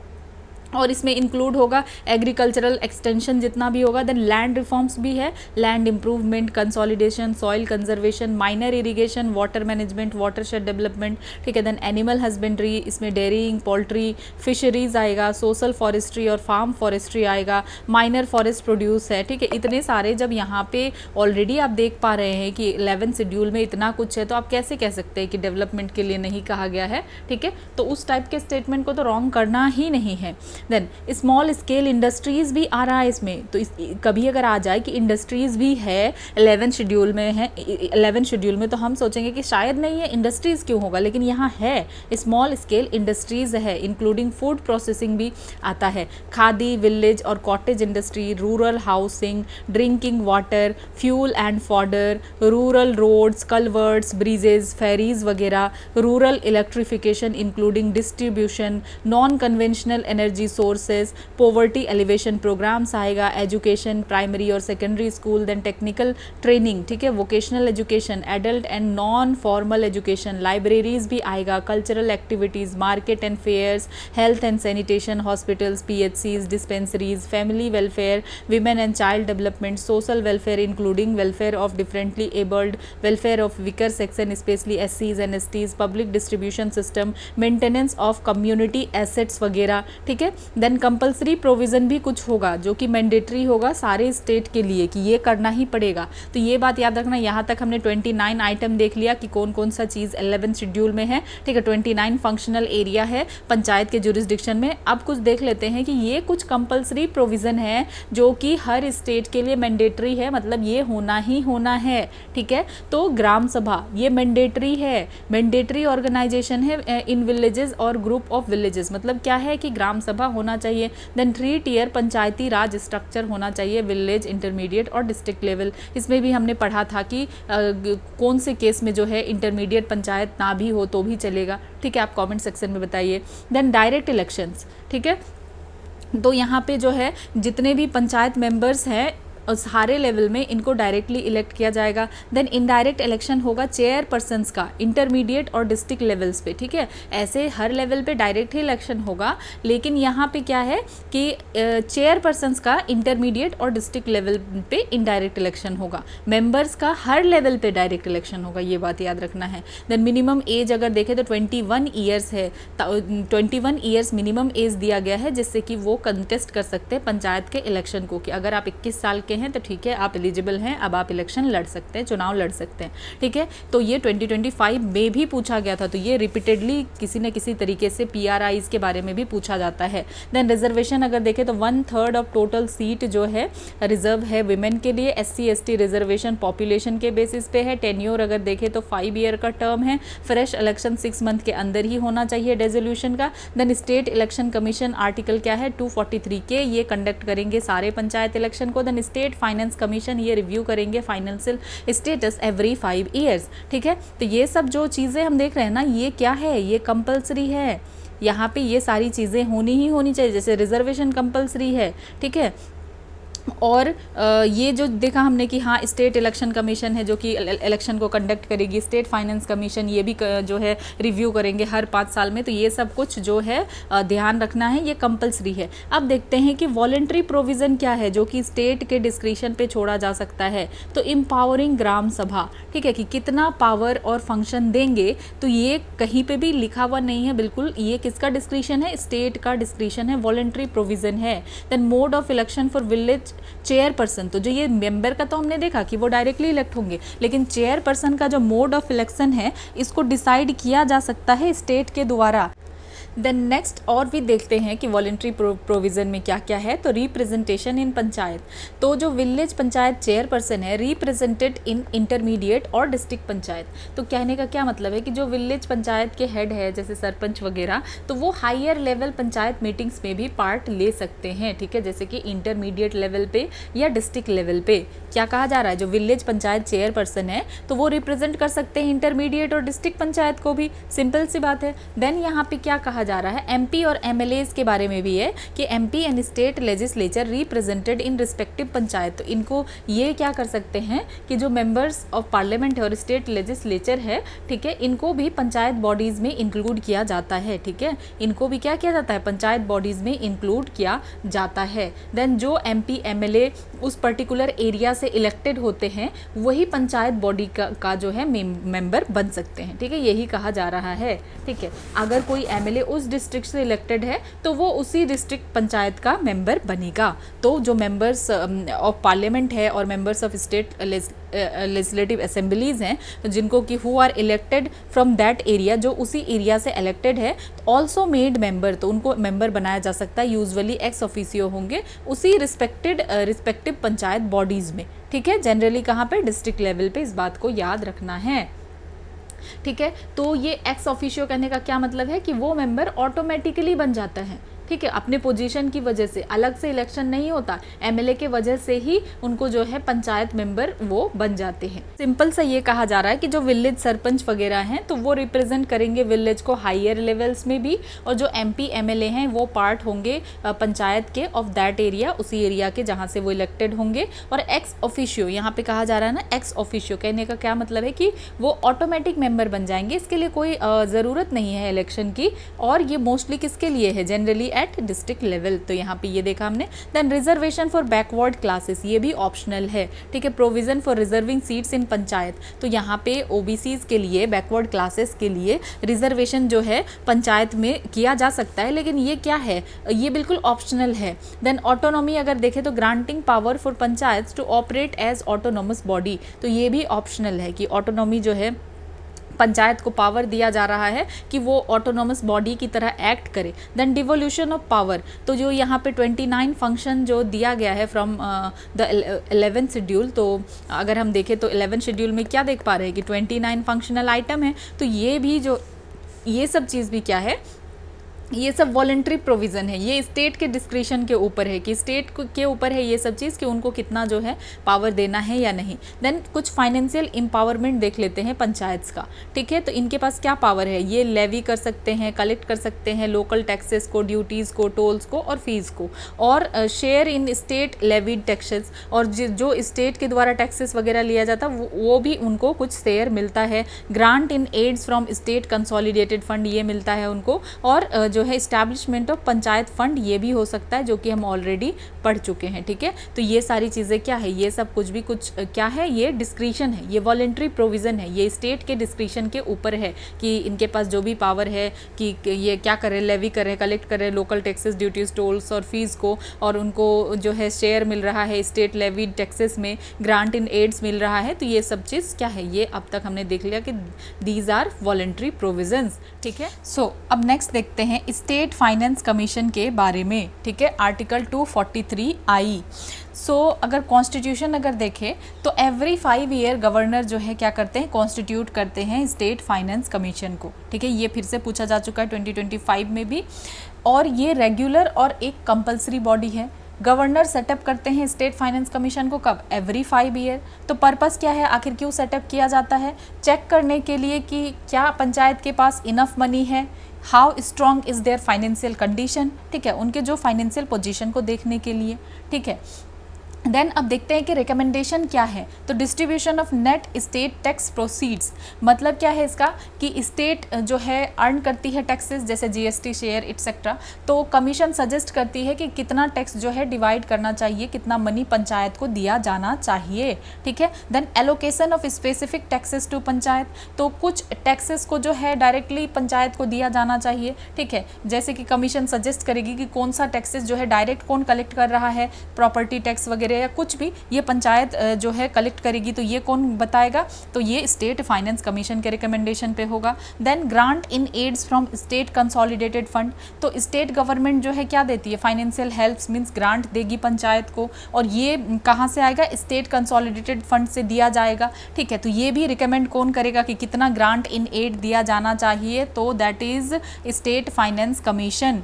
और इसमें इंक्लूड होगा एग्रीकल्चरल एक्सटेंशन जितना भी होगा। देन लैंड रिफॉर्म्स भी है, land improvement, consolidation, soil conservation, minor irrigation, water management, watershed development. ठीक है, देन एनिमल हस्बेंड्री, इसमें डेयरिंग, पोल्ट्री, फिशरीज आएगा, सोशल फॉरेस्ट्री और फार्म फॉरेस्ट्री आएगा, माइनर फॉरेस्ट प्रोड्यूस है। ठीक है, इतने सारे जब यहाँ पे ऑलरेडी आप देख पा रहे हैं कि 11th शेड्यूल में इतना कुछ है, तो आप कैसे कह सकते हैं कि डेवलपमेंट के लिए नहीं कहा गया है? ठीक है, तो उस टाइप के स्टेटमेंट को तो रॉन्ग करना ही नहीं है। देन स्मॉल स्केल इंडस्ट्रीज़ भी आ रहा है इसमें, तो कभी अगर आ जाए कि इंडस्ट्रीज़ भी है 11 शेड्यूल में है, 11 शेड्यूल में, तो हम सोचेंगे कि शायद नहीं है, इंडस्ट्रीज़ क्यों होगा, लेकिन यहाँ है स्मॉल स्केल इंडस्ट्रीज़ है, इंक्लूडिंग फूड प्रोसेसिंग भी आता है, खादी, विलेज और cottage industry, rural housing, drinking water, fuel and fodder, rural roads, culverts, bridges, ferries वगैरह, rural electrification including distribution, non conventional energy sources, poverty alleviation programmes आएगा, education primary और secondary school, then technical training, ठीक है, vocational education, adult and non formal education, libraries भी आएगा, cultural activities, market and fairs, health and sanitation, hospitals, PHCs, dispensaries, family welfare, women and child development, social welfare including welfare of differently abled, welfare of weaker section specially SCs and STs, public distribution system, maintenance of community assets वगैरह, ठीक है। Then compulsory provision भी कुछ होगा जो कि mandatory होगा सारे स्टेट के लिए कि ये करना ही पड़ेगा, तो ये बात याद रखना। यहाँ तक हमने 29 आइटम देख लिया कि कौन कौन सा चीज़ 11 शेड्यूल में है, ठीक है। 29 फंक्शनल एरिया है पंचायत के जुरिस्डिक्शन में। अब कुछ देख लेते हैं कि ये कुछ कंपल्सरी प्रोविज़न है जो कि हर स्टेट के लिए मैंडेटरी है, मतलब ये होना ही होना है, ठीक है। तो ग्राम सभा ये मैंडेटरी है, मैंडेटरी ऑर्गेनाइजेशन है इन विलेजेस और ग्रुप ऑफ विलेजेस, मतलब क्या है कि ग्राम सभा होना चाहिए। देन 3 टियर पंचायती राज स्ट्रक्चर होना चाहिए, विलेज, इंटरमीडिएट और डिस्ट्रिक्ट लेवल। इसमें भी हमने पढ़ा था कि कौन से केस में जो है इंटरमीडिएट पंचायत ना भी हो तो भी चलेगा, ठीक है। आप कमेंट सेक्शन में बताइए। देन डायरेक्ट इलेक्शंस, ठीक है, तो यहाँ पे जो है जितने भी पंचायत मेंबर्स हैं और सारे लेवल में इनको डायरेक्टली इलेक्ट किया जाएगा। देन इनडायरेक्ट इलेक्शन होगा चेयरपर्सन्स का इंटरमीडिएट और डिस्ट्रिक्ट लेवल्स पे, ठीक है। ऐसे हर लेवल पे डायरेक्ट ही इलेक्शन होगा, लेकिन यहाँ पे क्या है कि चेयरपर्सन्स का इंटरमीडिएट और डिस्ट्रिक्ट लेवल पे इनडायरेक्ट इलेक्शन होगा, मेंबर्स का हर लेवल पे डायरेक्ट इलेक्शन होगा, ये बात याद रखना है। देन मिनिमम एज अगर देखें तो 21 ईयर्स है, 21 ईयर्स मिनिमम एज दिया गया है जिससे कि वो कंटेस्ट कर सकते हैं पंचायत के इलेक्शन को, कि अगर आप 21 साल हैं तो ठीक है, आप एलिजिबल हैं, अब आप इलेक्शन लड़ सकते हैं, चुनाव लड़ सकते हैं, ठीक है। तो ये 2025 में भी पूछा गया था, तो ये रिपीटेडली किसी न किसी तरीके से PRIs के बारे में भी पूछा जाता है। देन रिजर्वेशन अगर देखें तो 1/3 ऑफ टोटल सीट जो है रिजर्व है विमेन के लिए। SC ST रिजर्वेशन पॉपुलेशन के बेसिस पे है। टेन्योर अगर देखें तो 5 ईयर का टर्म है। फ्रेश इलेक्शन 6 मंथ के अंदर ही होना चाहिए रेजोल्यूशन का। Then state election commission article क्या है 243 के, ये कंडक्ट करेंगे सारे पंचायत इलेक्शन को। देन स्टेट फाइनेंस कमीशन ये रिव्यू करेंगे फाइनेंशियल स्टेटस एवरी 5 ईयर्स, ठीक है। तो ये सब जो चीज़ें हम देख रहे हैं ना, ये क्या है, ये कंपल्सरी है, यहाँ पे ये सारी चीज़ें होनी ही होनी चाहिए। जैसे रिजर्वेशन कंपल्सरी है, ठीक है, और ये जो देखा हमने कि हाँ स्टेट इलेक्शन कमीशन है जो कि इलेक्शन को कंडक्ट करेगी, स्टेट फाइनेंस कमीशन ये भी जो है रिव्यू करेंगे हर 5 साल में, तो ये सब कुछ जो है ध्यान रखना है, ये कंपलसरी है। अब देखते हैं कि वॉलेंट्री प्रोविज़न क्या है जो कि स्टेट के डिस्क्रिशन पे छोड़ा जा सकता है। तो एम्पावरिंग ग्राम सभा, ठीक है, कि कितना पावर और फंक्शन देंगे, तो ये कहीं पे भी लिखा हुआ नहीं है बिल्कुल, ये किसका डिस्क्रिशन है, स्टेट का डिस्क्रिशन है, वॉलेंट्री प्रोविज़न है। Then mode of election for village chairperson, तो जो ये मेंबर का तो हमने देखा कि वो डायरेक्टली इलेक्ट होंगे, लेकिन चेयरपर्सन का जो मोड ऑफ इलेक्शन है इसको डिसाइड किया जा सकता है स्टेट के द्वारा। देन नेक्स्ट और भी देखते हैं कि वॉलेंट्री प्रोविज़न में क्या क्या है। तो रिप्रेजेंटेशन इन पंचायत, तो जो विलेज पंचायत चेयरपर्सन है रिप्रेजेंटेड इन इंटरमीडिएट और डिस्ट्रिक्ट पंचायत। तो कहने का क्या मतलब है कि जो विलेज पंचायत के हेड है जैसे सरपंच वगैरह, तो वो हायर लेवल पंचायत मीटिंग्स में भी पार्ट ले सकते हैं, ठीक है, जैसे कि इंटरमीडिएट लेवल पे या डिस्ट्रिक्ट लेवल पे। क्या कहा जा रहा है, जो विलेज पंचायत चेयरपर्सन है तो वो रिप्रेजेंट कर सकते हैं इंटरमीडिएट और डिस्ट्रिक्ट पंचायत को भी, सिंपल सी बात है। देन यहाँ पे क्या कहा जा रहा है, MP और MLAs के बारे में भी है कि MP and state legislature represented in respective panchayat, तो इनको ये क्या कर सकते हैं कि जो मेंबर्स ऑफ पार्लियामेंट है और स्टेट लेजिस्लेचर है, ठीक है, इनको भी पंचायत बॉडीज में इंक्लूड किया जाता है, ठीक है, इनको भी क्या किया जाता है, पंचायत बॉडीज में इंक्लूड किया जाता है। देन जो MP MLA उस पर्टिकुलर एरिया से इलेक्टेड होते हैं वही पंचायत बॉडी का जो है मेंबर बन सकते हैं, ठीक है, यही कहा जा रहा है, ठीक है। अगर कोई MLA उस डिस्ट्रिक्ट से इलेक्टेड है तो वो उसी डिस्ट्रिक्ट पंचायत का मेंबर बनेगा। तो जो मेंबर्स ऑफ पार्लियामेंट है और members of state legislative assemblies हैं, जिनको कि who are elected from that area, जो उसी एरिया से इलेक्टेड है, ऑल्सो मेड मेंबर, तो उनको मेंबर बनाया जा सकता है। यूजुअली एक्स ऑफिसियो होंगे उसी रिस्पेक्टिव पंचायत बॉडीज़ में। ठीक है, जनरली कहाँ पे, डिस्ट्रिक्ट लेवल पे, इस बात को याद रखना है। ठीक है, तो ये एक्स ऑफिशियो कहने का क्या मतलब है कि वो मेंबर ऑटोमेटिकली बन जाता है। ठीक है, अपने पोजीशन की वजह से, अलग से इलेक्शन नहीं होता, एमएलए के वजह से ही उनको जो है पंचायत मेंबर वो बन जाते हैं। सिंपल सा ये कहा जा रहा है कि जो विलेज सरपंच वगैरह हैं तो वो रिप्रेजेंट करेंगे विलेज को हायर लेवल्स में भी, और जो एमपी एमएलए हैं वो पार्ट होंगे पंचायत के ऑफ दैट एरिया, उसी एरिया के जहाँ से वो इलेक्टेड होंगे। और एक्स ऑफिशियो यहाँ पे कहा जा रहा है ना, एक्स ऑफिशियो कहने का क्या मतलब है कि वो ऑटोमेटिक मेंबर बन जाएंगे, इसके लिए कोई ज़रूरत नहीं है इलेक्शन की। और ये मोस्टली किसके लिए है, जनरली एट डिस्ट्रिक्ट लेवल। तो यहाँ पे ये देखा हमने। Then reservation for backward classes, ये भी ऑप्शनल है। ठीक है, provision for reserving seats in panchayat, तो यहाँ पे ओबीसीज के लिए, बैकवर्ड क्लासेस के लिए रिजर्वेशन जो है पंचायत में किया जा सकता है, लेकिन ये क्या है, ये बिल्कुल ऑप्शनल है। देन ऑटोनॉमी अगर देखें तो granting power for panchayat to operate as autonomous body, तो ये भी ऑप्शनल है कि ऑटोनॉमी जो है पंचायत को पावर दिया जा रहा है कि वो ऑटोनॉमस बॉडी की तरह एक्ट करे। देन डिवोल्यूशन ऑफ पावर, तो जो यहाँ पे 29 फंक्शन जो दिया गया है फ्रॉम द 11th शेड्यूल, तो अगर हम देखें तो 11th शेड्यूल में क्या देख पा रहे हैं कि 29 फंक्शनल आइटम है। तो ये भी जो ये सब चीज़ भी क्या है, ये सब वॉलंटरी प्रोविज़न है, ये स्टेट के डिस्क्रिशन के ऊपर है कि स्टेट के ऊपर है ये सब चीज़ कि उनको कितना जो है पावर देना है या नहीं। देन कुछ फाइनेंशियल एम्पावरमेंट देख लेते हैं पंचायत का। ठीक है, तो इनके पास क्या पावर है, ये लेवी कर सकते हैं, कलेक्ट कर सकते हैं लोकल टैक्सेस को, ड्यूटीज़ को, टोल्स को और फीस को, और share in state levied taxes, और जो स्टेट के द्वारा टैक्सेस वगैरह लिया जाता वो भी उनको कुछ शेयर मिलता है। Grant in aids from state consolidated fund, ये मिलता है उनको। और जो है इस्टेब्लिशमेंट ऑफ पंचायत फंड, ये भी हो सकता है, जो कि हम ऑलरेडी पढ़ चुके हैं। ठीक है, तो ये सारी चीज़ें क्या है, ये सब कुछ भी कुछ क्या है, ये डिस्क्रिशन है, ये वॉलंटरी प्रोविज़न है, ये स्टेट के डिस्क्रिशन के ऊपर है कि इनके पास जो भी पावर है कि ये क्या करें, लेवी करें, कलेक्ट करें लोकल टैक्सेस, ड्यूटीज, टोल्स और फीस को, और उनको जो है शेयर मिल रहा है स्टेट लेवीड टैक्सेस में, ग्रांट इन एड्स मिल रहा है। तो ये सब चीज़ क्या है, ये अब तक हमने देख लिया कि दीज आर वॉलंटरी प्रोविजंस। ठीक है, सो अब नेक्स्ट देखते हैं स्टेट फाइनेंस कमीशन के बारे में। ठीक है, आर्टिकल 243 आई। सो अगर कॉन्स्टिट्यूशन अगर देखें तो एवरी 5 ईयर गवर्नर जो है क्या करते हैं, कॉन्स्टिट्यूट करते हैं स्टेट फाइनेंस कमीशन को। ठीक है, ये फिर से पूछा जा चुका है 2025 में भी, और ये रेगुलर और एक कंपलसरी बॉडी है। गवर्नर सेटअप करते हैं स्टेट फाइनेंस कमीशन को कब, एवरी 5 ईयर। तो पर्पस क्या है, आखिर क्यों सेटअप किया जाता है, चेक करने के लिए कि क्या पंचायत के पास इनफ मनी है, how strong is there financial condition. ठीक है, उनके जो फाइनेंशियल पोजीशन को देखने के लिए। ठीक है, देन अब देखते हैं कि रिकमेंडेशन क्या है। तो distribution of net state tax proceeds, मतलब क्या है इसका कि स्टेट जो है अर्न करती है टैक्सेस, जैसे जीएसटी, शेयर एक्सेट्रा, तो कमीशन सजेस्ट करती है कि कितना टैक्स जो है डिवाइड करना चाहिए, कितना मनी पंचायत को दिया जाना चाहिए। ठीक है, then allocation of specific taxes to panchayat, तो कुछ टैक्सेस को जो है डायरेक्टली पंचायत को दिया जाना चाहिए। ठीक है, जैसे कि कमीशन सजेस्ट करेगी कि कौन सा टैक्सेस जो है डायरेक्ट कौन कलेक्ट कर रहा है, प्रॉपर्टी टैक्स वगैरह या कुछ भी, ये पंचायत जो है कलेक्ट करेगी, तो ये कौन बताएगा, तो ये स्टेट फाइनेंस कमीशन के रिकमेंडेशन पे होगा। Then grant in aids from state consolidated fund, तो स्टेट गवर्नमेंट जो है क्या देती है, फाइनेंशियल हेल्प्स मींस ग्रांट देगी पंचायत को, और ये कहाँ से आएगा, स्टेट कंसोलिडेटेड फंड से दिया जाएगा। ठीक है, तो ये भी रिकमेंड कौन करेगा कि कितना ग्रांट इन एड दिया जाना चाहिए, तो that is state finance commission.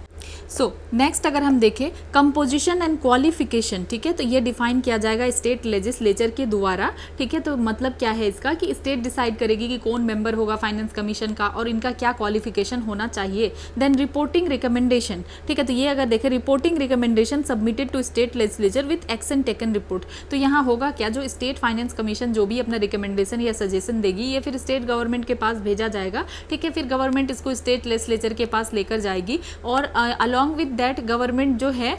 So next अगर हम देखें कंपोजिशन एंड क्वालिफिकेशन, ठीक है, तो ये डिफाइन किया जाएगा स्टेट लेजिस्लेचर के द्वारा। ठीक है, तो मतलब क्या है इसका कि स्टेट डिसाइड करेगी कि कौन मेंबर होगा फाइनेंस कमीशन का और इनका क्या क्वालिफिकेशन होना चाहिए। देन रिपोर्टिंग रिकमेंडेशन, ठीक है, तो ये अगर देखें reporting recommendation submitted to state legislature with action taken report, तो यहाँ होगा क्या, जो स्टेट फाइनेंस कमीशन जो भी अपना रिकमेंडेशन या सजेशन देगी ये फिर स्टेट गवर्नमेंट के पास भेजा जाएगा। ठीक है, फिर गवर्नमेंट इसको स्टेट लेजिस्लेचर के पास लेकर जाएगी और अलॉन्ग विद दैट गवर्नमेंट जो है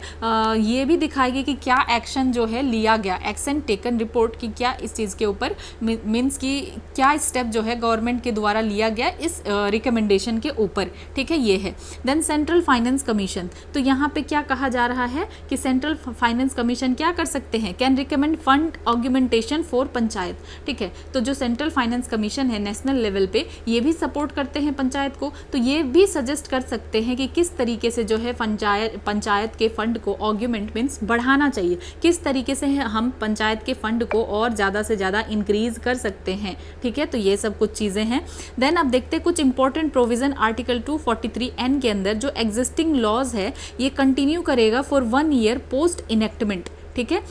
ये भी दिखाएगी कि क्या एक्शन जो है लिया गया, एक्शन टेकन रिपोर्ट की क्या इस चीज़ के ऊपर मीन्स कि क्या स्टेप जो है गवर्नमेंट के द्वारा लिया गया इस रिकमेंडेशन के ऊपर, ठीक है, ये है। देन सेंट्रल फाइनेंस कमीशन, तो यहाँ पे क्या कहा जा रहा है कि सेंट्रल फाइनेंस कमीशन क्या कर सकते हैं, can recommend fund augmentation for panchayat, ठीक है। तो जो सेंट्रल फाइनेंस कमीशन है नेशनल लेवल पे ये भी सपोर्ट करते हैं पंचायत को, तो ये भी सजेस्ट कर सकते हैं कि किस तरीके से जो है पंचायत के फंड को ऑग्यूमेंट मीन्स बढ़ाना चाहिए, किस तरीके से हम पंचायत के फंड को और ज़्यादा से ज़्यादा इंक्रीज कर सकते हैं, ठीक है। तो ये सब कुछ चीज़ें हैं। देन अब देखते हैं कुछ इंपॉर्टेंट प्रोविजन आर्टिकल 243N के अंदर जो एग्जिस्टिंग लॉज है ये कंटिन्यू करेगा फॉर 1 ईयर पोस्ट इनेक्टमेंट, ठीक है।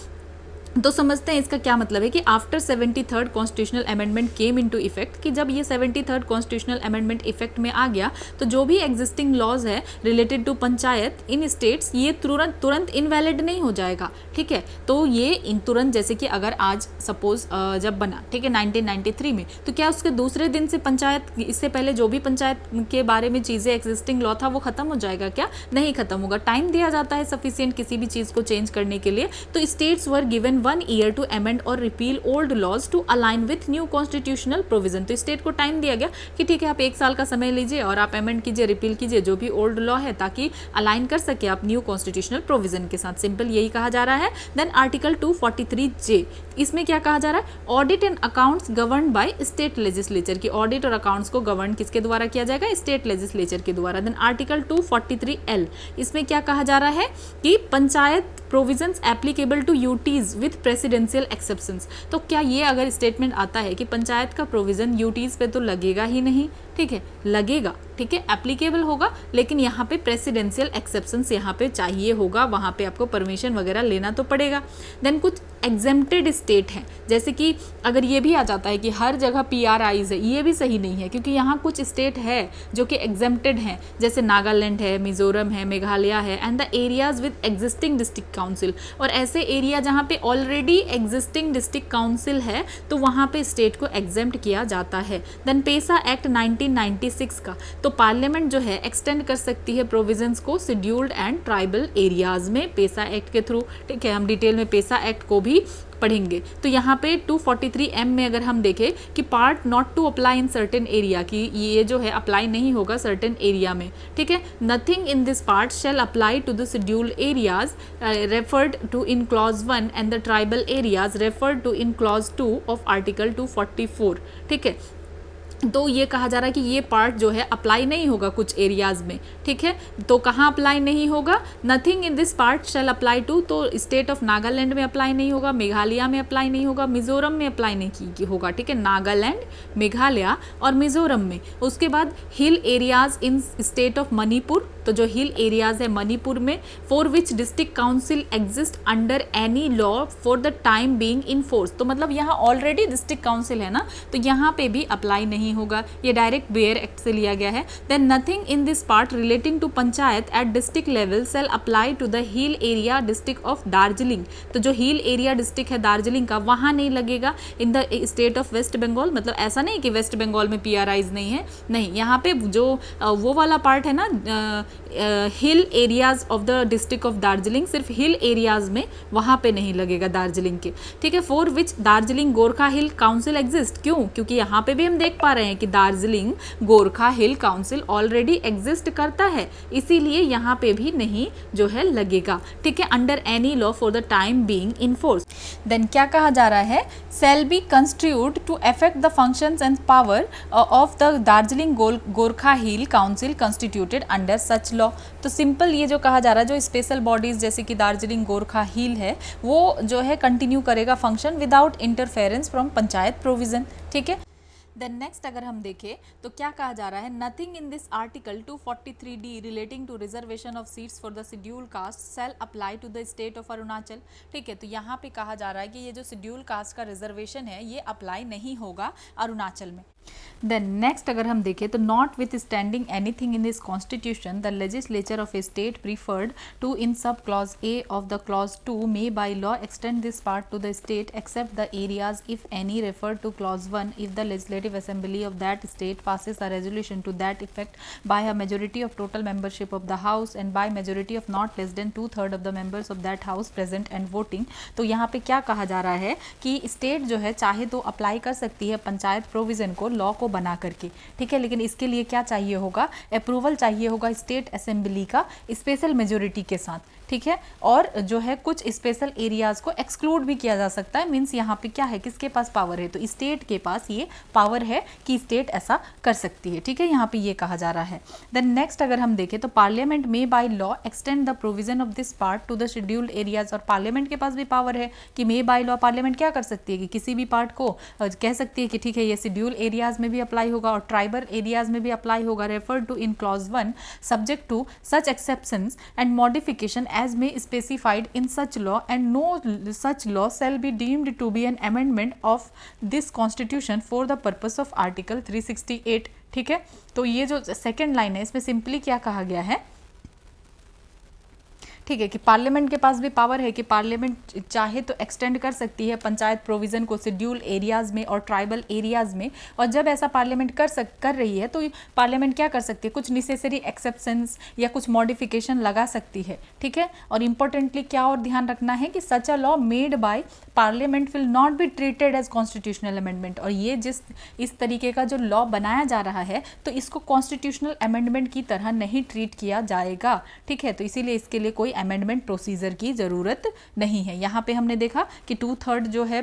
तो समझते हैं इसका क्या मतलब है कि after 73rd constitutional amendment came into effect, कि जब ये 73rd कॉन्स्टिट्यूशनल अमेंडमेंट इफेक्ट में आ गया तो जो भी एग्जिस्टिंग लॉज है related to panchayat in states ये तुरंत इनवैलिड नहीं हो जाएगा, ठीक है। तो ये तुरंत जैसे कि अगर आज सपोज जब बना, ठीक है, 1993 में, तो क्या उसके दूसरे दिन से पंचायत, इससे पहले जो भी पंचायत के बारे में चीज़ें एग्जिस्टिंग लॉ था वो खत्म हो जाएगा क्या? नहीं खत्म होगा, टाइम दिया जाता है सफिशिएंट किसी भी चीज़ को चेंज करने के लिए। तो states were given 1 year to amend और repeal old laws to align with new constitutional provision. तो स्टेट को टाइम दिया गया कि ठीक है आप 1 साल का समय लीजिए और आप अमेंड कीजिए, रिपील कीजिए जो भी ओल्ड लॉ है, ताकि अलाइन कर सके आप न्यू कॉन्स्टिट्यूशनल प्रोविजन के साथ। सिंपल यही कहा जा रहा है। देन आर्टिकल 243J, इसमें क्या कहा जा रहा है? Audit and accounts govern by state legislature, की ऑडिट और अकाउंट्स को गवर्न किसके द्वारा किया जाएगा? स्टेट लेजिस्लेचर के द्वारा। देन आर्टिकल 243L, इसमें क्या कहा जा रहा है कि panchayat provisions applicable to UTs with presidential exceptions. तो क्या ये अगर स्टेटमेंट आता है कि पंचायत का प्रोविजन यूटीज पे तो लगेगा ही नहीं, ठीक है, लगेगा, ठीक है, एप्लीकेबल होगा, लेकिन यहाँ पे प्रेसिडेंशियल एक्सेप्शंस यहाँ पे चाहिए होगा, वहाँ पे आपको परमिशन वगैरह लेना तो पड़ेगा। देन कुछ एग्जेम्प्टेड स्टेट हैं, जैसे कि अगर ये भी आ जाता है कि हर जगह PRIs है, ये भी सही नहीं है, क्योंकि यहाँ कुछ स्टेट है जो कि एग्जेम्प्टेड हैं, जैसे नागालैंड है, मिजोरम है, मेघालय है, and the areas with existing district council. और ऐसे एरिया जहाँ पे ऑलरेडी एग्जिस्टिंग डिस्ट्रिक्ट काउंसिल है तो वहाँ पे स्टेट को एग्जेम्प्ट किया जाता है। देन पेसा एक्ट 1996 का, तो पार्लियामेंट जो है एक्सटेंड कर सकती है प्रोविजंस को शेड्यूल्ड एंड ट्राइबल एरियाज में पेसा एक्ट के थ्रू, ठीक है। हम डिटेल में पेसा एक्ट को भी पढ़ेंगे। तो यहाँ पे 243M में अगर हम देखें कि part not to apply in certain area, की ये जो है अप्लाई नहीं होगा सर्टेन एरिया में, ठीक है। Nothing in this part shall apply to the scheduled areas referred to in clause 1 and the tribal areas referred to in clause 2 of article 244, ठीक है। तो ये कहा जा रहा है कि ये पार्ट जो है अप्लाई नहीं होगा कुछ एरियाज में, ठीक है। तो कहाँ अप्लाई नहीं होगा? Nothing in this part shall apply to, तो स्टेट ऑफ नागालैंड में अप्लाई नहीं होगा, मेघालय में अप्लाई नहीं होगा, मिजोरम में अप्लाई नहीं होगा, ठीक है। नागालैंड, मेघालय और मिजोरम में। उसके बाद हिल areas in state of Manipur, तो जो हिल एरियाज है मणिपुर में, for which district council exist under any law for the time being in force. तो मतलब यहाँ ऑलरेडी डिस्ट्रिक्ट काउंसिल है ना, तो यहाँ पे भी अप्लाई नहीं होगा, ये डायरेक्ट बेयर एक्ट से लिया गया है। Then nothing in this part relating to panchayat at district level shall apply to the hill area district of Darjeeling. तो जो हिल एरिया डिस्ट्रिक्ट है दार्जिलिंग का, वहाँ नहीं लगेगा। In the state of West Bengal, मतलब ऐसा नहीं कि वेस्ट बंगाल में PRIs नहीं है, नहीं, यहाँ पे जो वो वाला पार्ट है ना, हिल areas of the district of Darjeeling, सिर्फ हिल एरियाज में, वहाँ पे नहीं लगेगा दार्जिलिंग के, ठीक है। For which Darjeeling Gorkha hill council exist, क्यों? क्योंकि यहाँ पे भी हम देख पा रहे हैं कि Darjeeling Gorkha hill council already exist करता है, इसीलिए यहाँ पे भी नहीं जो है लगेगा, ठीक है, under any law for the time being in force. देन क्या कहा जा रहा है? Shall be construed to affect the functions and power of the Darjeeling Gorkha hill council constituted under such law. तो सिंपल ये जो कहा जा रहा है, जो स्पेशल बॉडीज जैसे कि दार्जिलिंग गोरखा हिल है, वो जो है कंटिन्यू करेगा function without interference from panchayat provision, ठीक है। देन नेक्स्ट अगर हम देखें तो क्या कहा जा रहा है? Nothing in this article 243D relating to reservation of seats for the schedule caste shall apply to the state of Arunachal, ठीक है। तो यहाँ पे कहा जा रहा है कि ये जो शेड्यूल कास्ट का रिजर्वेशन है ये अप्लाई नहीं होगा अरुणाचल में, देन नेक्स्ट अगर हम देखें तो notwithstanding anything in this constitution the legislature of a state preferred to in sub clause a of the clause 2 may by law extend this part to the state except the areas if any refer to clause 1 if the legislative assembly of that state passes a resolution to that effect by a majority of total membership of the house and by majority of not less than 2/3 of the members of that house present and voting। तो यहाँ पे क्या कहा जा रहा है कि state जो है चाहे तो अप्लाई कर सकती है पंचायत प्रोविजन को लॉ को बना करके, ठीक है, लेकिन इसके लिए क्या चाहिए होगा, अप्रूवल चाहिए होगा स्टेट असेंबली का स्पेशल मेजोरिटी के साथ, ठीक है। और जो है कुछ स्पेशल एरियाज को एक्सक्लूड भी किया जा सकता है, मीन्स यहाँ पे क्या है, किसके पास पावर है, तो स्टेट के पास ये पावर है कि स्टेट ऐसा कर सकती है, ठीक है, यहाँ पे ये कहा जा रहा है। देन नेक्स्ट अगर हम देखें तो पार्लियामेंट में bye law extend the provision of this part to the scheduled areas, और पार्लियामेंट के पास भी पावर है कि मे बाय लॉ पार्लियामेंट क्या कर सकती है कि किसी भी पार्ट को कह सकती है कि ठीक है ये शेड्यूल एरियाज में भी अप्लाई होगा और ट्राइबल एरियाज में भी अप्लाई होगा, refer to in clause 1 subject to such exceptions and modification as may specified in such law and no such law shall be deemed to be an amendment of this constitution for the purpose of article 368। ठीक है, तो ये जो second line है इसमें simply क्या कहा गया है, ठीक है, कि पार्लियामेंट के पास भी पावर है कि पार्लियामेंट चाहे तो एक्सटेंड कर सकती है पंचायत प्रोविज़न को शेड्यूल एरियाज़ में और ट्राइबल एरियाज़ में, और जब ऐसा पार्लियामेंट कर रही है तो पार्लियामेंट क्या कर सकती है, कुछ नेसेसरी एक्सेप्शंस या कुछ मॉडिफिकेशन लगा सकती है, ठीक है। और इम्पोर्टेंटली क्या और ध्यान रखना है कि such a law made by parliament will not be treated as constitutional amendment, और ये इस तरीके का जो लॉ बनाया जा रहा है तो इसको कॉन्स्टिट्यूशनल अमेंडमेंट की तरह नहीं ट्रीट किया जाएगा, ठीक है। तो इसीलिए इसके लिए कोई अमेंडमेंट प्रोसीजर की ज़रूरत नहीं है। यहाँ पे हमने देखा कि 2/3 जो है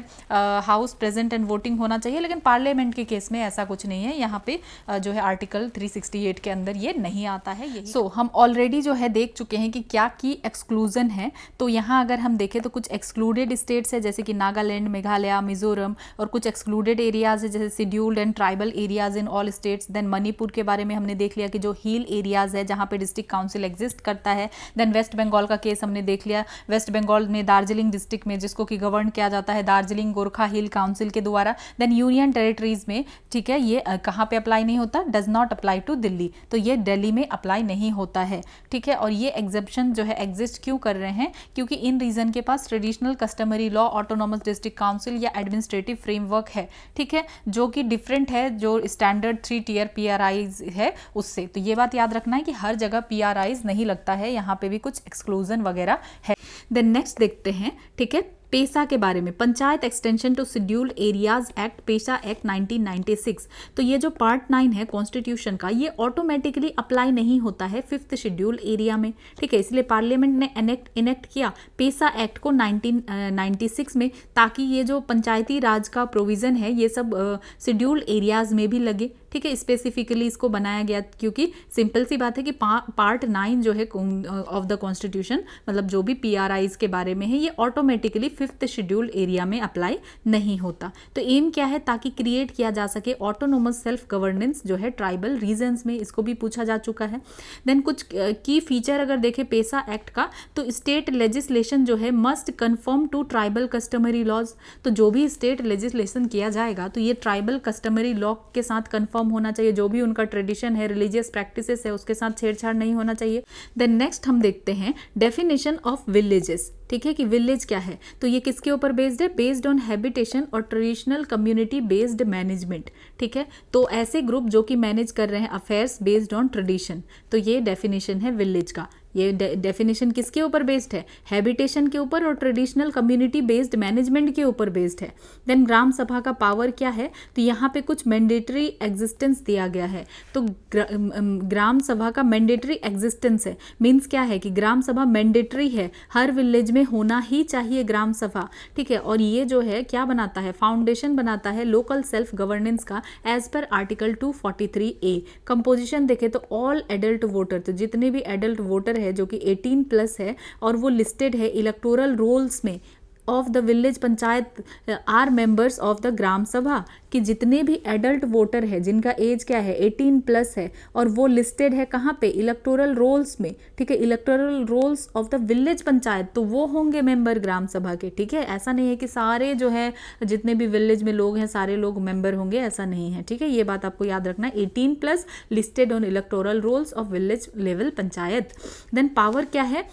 हाउस प्रेजेंट एंड वोटिंग होना चाहिए, लेकिन पार्लियामेंट के केस में ऐसा कुछ नहीं है, यहाँ पे जो है आर्टिकल 368 के अंदर ये नहीं आता है। यही सो हम ऑलरेडी जो है देख चुके हैं कि क्या की एक्सक्लूजन है। तो यहाँ अगर हम देखें तो कुछ एक्सक्लूडेड स्टेट्स है जैसे कि नागालैंड, मेघालय, मिजोरम, और कुछ एक्सक्लूडेड एरियाज है जैसे scheduled and tribal areas in all states. Then Manipur के बारे में हमने देख लिया कि जो हिल एरियाज है जहाँ पे डिस्ट्रिक्ट काउंसिल एग्जिस्ट करता है। देन वेस्ट बंगाल का केस हमने देख लिया, वेस्ट बंगाल में दार्जिलिंग डिस्ट्रिक्ट में जिसको कि गवर्न किया जाता है दार्जिलिंग गोरखा हिल काउंसिल के द्वारा। देन यूनियन टेरिटरीज में, ठीक है, ये कहाँ पे अप्लाई नहीं होता, does not apply to Delhi, तो ये दिल्ली में अप्लाई नहीं होता है, ठीक है। और ये एग्जेप्शन जो है एग्जिस्ट क्यों कर रहे हैं, क्योंकि इन रीजन के पास traditional customary law, autonomous district council या एडमिनिस्ट्रेटिव फ्रेमवर्क है, ठीक है, जो कि डिफरेंट है जो स्टैंडर्ड 3 टियर PRIs है उससे। तो ये बात याद रखना है कि हर जगह PRIs नहीं लगता है, यहाँ पे भी कुछ एक्सक्लूजन वगैरह है। देन नेक्स्ट देखते हैं, ठीक है, पेशा के बारे में, panchayat extension to scheduled areas act, PESA act 1996। तो ये जो पार्ट 9 है कॉन्स्टिट्यूशन का, ये ऑटोमेटिकली अप्लाई नहीं होता है 5th शेड्यूल एरिया में, ठीक है। इसलिए पार्लियामेंट ने इनेक्ट किया पेशा एक्ट को 1996 में, ताकि ये जो पंचायती राज का प्रोविज़न है ये सब शेड्यूल्ड एरियाज में भी लगे, ठीक है। स्पेसिफिकली इसको बनाया गया क्योंकि सिंपल सी बात है कि पार्ट 9 जो है ऑफ द कॉन्स्टिट्यूशन, मतलब जो भी PRIs के बारे में है, ये ऑटोमेटिकली 5th शेड्यूल एरिया में अप्लाई नहीं होता। तो एम क्या है, ताकि क्रिएट किया जा सके ऑटोनोमस सेल्फ गवर्नेंस जो है ट्राइबल रीजन्स में, इसको भी पूछा जा चुका है। देन कुछ की फीचर अगर देखें पेशा एक्ट का, तो स्टेट लेजिस्लेशन जो है must confirm to tribal customary laws. तो जो भी स्टेट लेजिस्लेशन किया जाएगा तो ये ट्राइबल कस्टमरी लॉ के साथ कन्फर्म होना चाहिए, जो भी उनका ट्रेडिशन है, रिलीजियस प्रैक्टिसेस है, उसके साथ छेड़छाड़ नहीं होना चाहिए। देन नेक्स्ट हम देखते हैं डेफिनेशन ऑफ विलेजेस, ठीक है, कि विलेज क्या है। तो ये किसके ऊपर बेस्ड है, बेस्ड ऑन हैबिटेशन और ट्रेडिशनल कम्युनिटी बेस्ड मैनेजमेंट, ठीक है। तो ऐसे ग्रुप जो कि मैनेज कर रहे हैं अफेयर्स बेस्ड ऑन ट्रेडिशन, तो ये डेफिनेशन है विलेज का। ये डेफिनेशन किसके ऊपर बेस्ड है, हैबिटेशन के ऊपर और ट्रेडिशनल कम्युनिटी बेस्ड मैनेजमेंट के ऊपर बेस्ड है। देन ग्राम सभा का पावर क्या है, तो यहाँ पे कुछ मैंडेटरी एग्जिस्टेंस दिया गया है। तो ग्राम सभा का मैंडेटरी एग्जिस्टेंस है, मीन्स क्या है कि ग्राम सभा मैंडेटरी है, हर विलेज में होना ही चाहिए ग्राम सभा, ठीक है। और ये जो है क्या बनाता है, फाउंडेशन बनाता है लोकल सेल्फ गवर्नेंस का एज पर आर्टिकल 243A। कंपोजिशन देखें तो ऑल एडल्ट वोटर, तो जितने भी एडल्ट वोटर है जो कि 18+ है और वो लिस्टेड है इलेक्टोरल रोल्स में, of the village panchayat are members of the gram sabha, कि जितने भी एडल्ट वोटर है जिनका एज क्या है 18 प्लस है और वो लिस्टेड है कहाँ पे, इलेक्टोरल रोल्स में, ठीक है, electoral rolls of the village panchayat, तो वो होंगे मेंबर ग्राम सभा के, ठीक है। ऐसा नहीं है कि सारे जो है जितने भी विलेज में लोग हैं सारे लोग मेंबर होंगे, ऐसा नहीं है, ठीक है। ये बात आपको याद रखना है, 18 plus listed on electoral rolls of village level panchayat. Then power क्या है,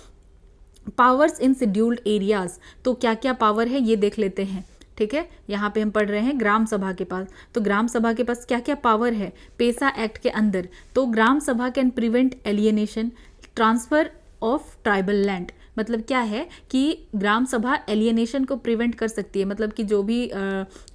पावर्स इन शेड्यूल्ड एरियाज, तो क्या क्या पावर है ये देख लेते हैं, ठीक है। यहाँ पे हम पढ़ रहे हैं ग्राम सभा के पास, तो ग्राम सभा के पास क्या क्या पावर है पेसा एक्ट के अंदर, तो ग्राम सभा can prevent alienation, transfer of tribal land, मतलब क्या है कि ग्राम सभा एलियनेशन को प्रिवेंट कर सकती है, मतलब कि जो भी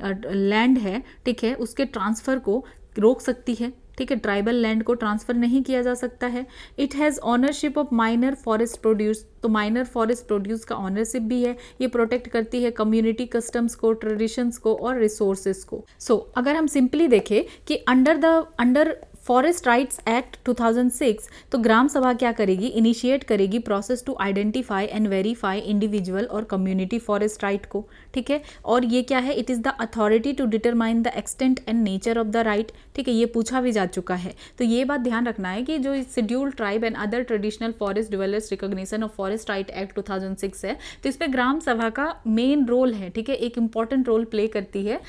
लैंड है, ठीक है, उसके ट्रांसफ़र को रोक सकती है, ठीक है, ट्राइबल लैंड को ट्रांसफ़र नहीं किया जा सकता है। It has ownership of minor forest produce, तो माइनर फॉरेस्ट प्रोड्यूस का ऑनरशिप भी है, ये प्रोटेक्ट करती है कम्युनिटी कस्टम्स को, ट्रेडिशंस को और रिसोर्सेज को। सो अगर हम सिंपली देखें कि अंडर फॉरेस्ट राइट्स एक्ट 2006, तो ग्राम सभा क्या करेगी, इनिशिएट करेगी process to identify and verify individual और कम्युनिटी फॉरेस्ट राइट को, ठीक है। और ये क्या है, it is the authority to determine the extent and nature of the right, ठीक है, ये पूछा भी जा चुका है। तो ये बात ध्यान रखना है कि जो scheduled tribe and other traditional forest developers recognition of forest right act 2006 है, तो इस पर ग्राम सभा का मेन रोल है, ठीक है, एक इंपॉर्टेंट रोल प्ले करती है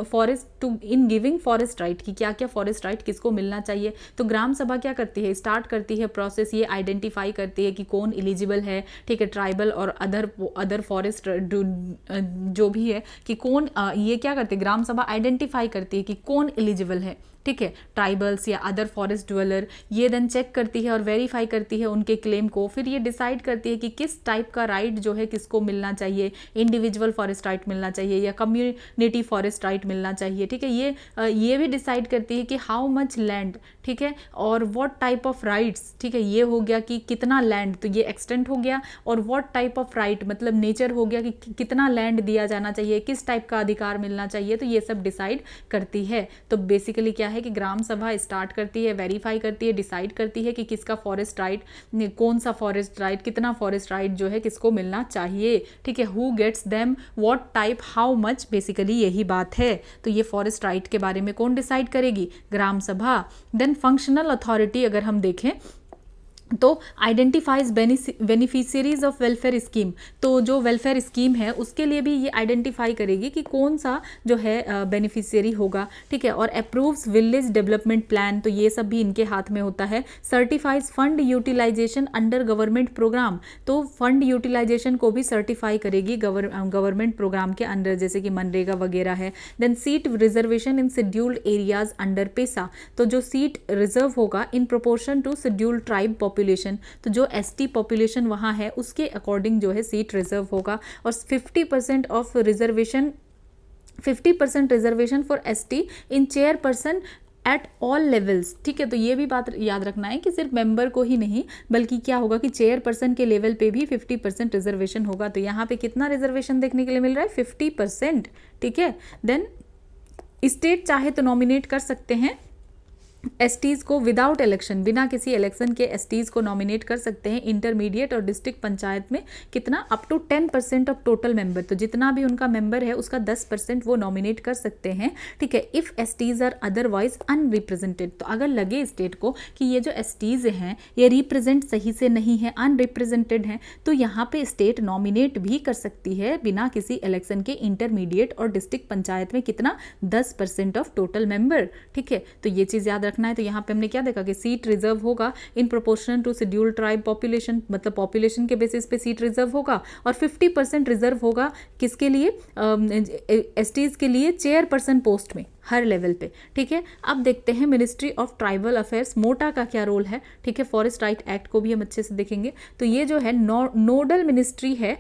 forest to in giving forest right, की क्या क्या फॉरेस्ट राइट किसको मिलना चाहिए। तो ग्राम सभा क्या करती है, स्टार्ट करती है प्रोसेस, ये आइडेंटिफाई करती है कि कौन एलिजिबल है, ठीक है, ट्राइबल और अदर फॉरेस्ट जो भी है, कि कौन ये क्या करती है, ग्राम सभा आइडेंटिफाई करती है कि कौन एलिजिबल है, ठीक है, ट्राइबल्स या अदर फॉरेस्ट ड्वेलर, ये देन चेक करती है और वेरीफाई करती है उनके क्लेम को, फिर ये डिसाइड करती है कि किस टाइप का राइट जो है किसको मिलना चाहिए, इंडिविजुअल फॉरेस्ट राइट मिलना चाहिए या कम्युनिटी फॉरेस्ट राइट मिलना चाहिए, ठीक है। ये भी डिसाइड करती है कि हाउ मच लैंड, ठीक है, और व्हाट टाइप ऑफ राइट्स, ठीक है, ये हो गया कि कितना लैंड, तो ये एक्सटेंट हो गया, और व्हाट टाइप ऑफ राइट मतलब नेचर हो गया कि कितना लैंड दिया जाना चाहिए, किस टाइप का अधिकार मिलना चाहिए, तो ये सब डिसाइड करती है। तो बेसिकली क्या है कि ग्राम सभा स्टार्ट करती है, वेरीफाई करती है, डिसाइड करती है कि किसका फॉरेस्ट राइट, कौन सा फॉरेस्ट राइट, कितना फॉरेस्ट राइट जो है किसको मिलना चाहिए, ठीक है, who gets them, what type, how much, basically यही बात है। तो ये फॉरेस्ट राइट के बारे में कौन डिसाइड करेगी, ग्राम सभा। देन फंक्शनल अथॉरिटी अगर हम देखें तो identifies beneficiaries of welfare scheme, तो जो वेलफेयर स्कीम है उसके लिए भी ये आइडेंटिफाई करेगी कि कौन सा जो है बेनिफिशियरी होगा, ठीक है, और अप्रूव्स विलेज डेवलपमेंट प्लान, तो ये सब भी इनके हाथ में होता है। Certifies fund utilization under government program, तो फंड यूटिलाइजेशन को भी सर्टिफाई करेगी गवर्नमेंट प्रोग्राम के अंडर, जैसे कि मनरेगा वगैरह है। Then seat reservation in scheduled areas under PESA, तो जो सीट रिजर्व होगा in proportion to scheduled tribe population, तो जो एसटी पॉपुलेशन वहाँ है उसके अकॉर्डिंग जो है सीट रिजर्व होगा। और 50% of reservation 50% reservation for ST in chairperson eight all levels, ठीक है। तो ये भी बात याद रखना है कि सिर्फ मेंबर को ही नहीं बल्कि क्या होगा कि चेयरपर्सन के लेवल पे भी 50% रिजर्वेशन होगा। तो यहाँ पे कितना रिजर्वेशन देखने के लिए मिल रहा है, 50%, ठीक है। देन स्टेट चाहे तो नॉमिनेट कर सकते हैं एसटीज़ को विदाउट इलेक्शन, बिना किसी इलेक्शन के एसटीज़ को नॉमिनेट कर सकते हैं इंटरमीडिएट और डिस्ट्रिक्ट पंचायत में, कितना, up to 10% of total member, तो जितना भी उनका मेंबर है उसका 10% वो नॉमिनेट कर सकते हैं, ठीक है, इफ़ एसटीज़ आर अदरवाइज अनरिप्रेजेंटेड। तो अगर लगे स्टेट को कि ये जो एसटीज़ हैं ये रिप्रेजेंट सही से नहीं है, अनरिप्रेजेंटेड हैं, तो यहाँ पे स्टेट नॉमिनेट भी कर सकती है बिना किसी इलेक्शन के इंटरमीडिएट और डिस्ट्रिक्ट पंचायत में, कितना, 10% ऑफ टोटल मेंबर, ठीक है। तो ये चीज़ याद रखना है। तो यहाँ पे हमने क्या देखा कि सीट रिजर्व होगा in proportion to scheduled tribe population, मतलब पॉपुलेशन के बेसिस पे सीट रिजर्व होगा, और 50% रिजर्व होगा किसके लिए, एसटीज़ के लिए चेयरपर्सन पोस्ट में हर लेवल पे, ठीक है। अब देखते हैं मिनिस्ट्री ऑफ ट्राइबल अफेयर्स, मोटा का क्या रोल है, ठीक है, फॉरेस्ट राइट एक्ट को भी हम अच्छे से देखेंगे। तो ये जो है नोडल मिनिस्ट्री है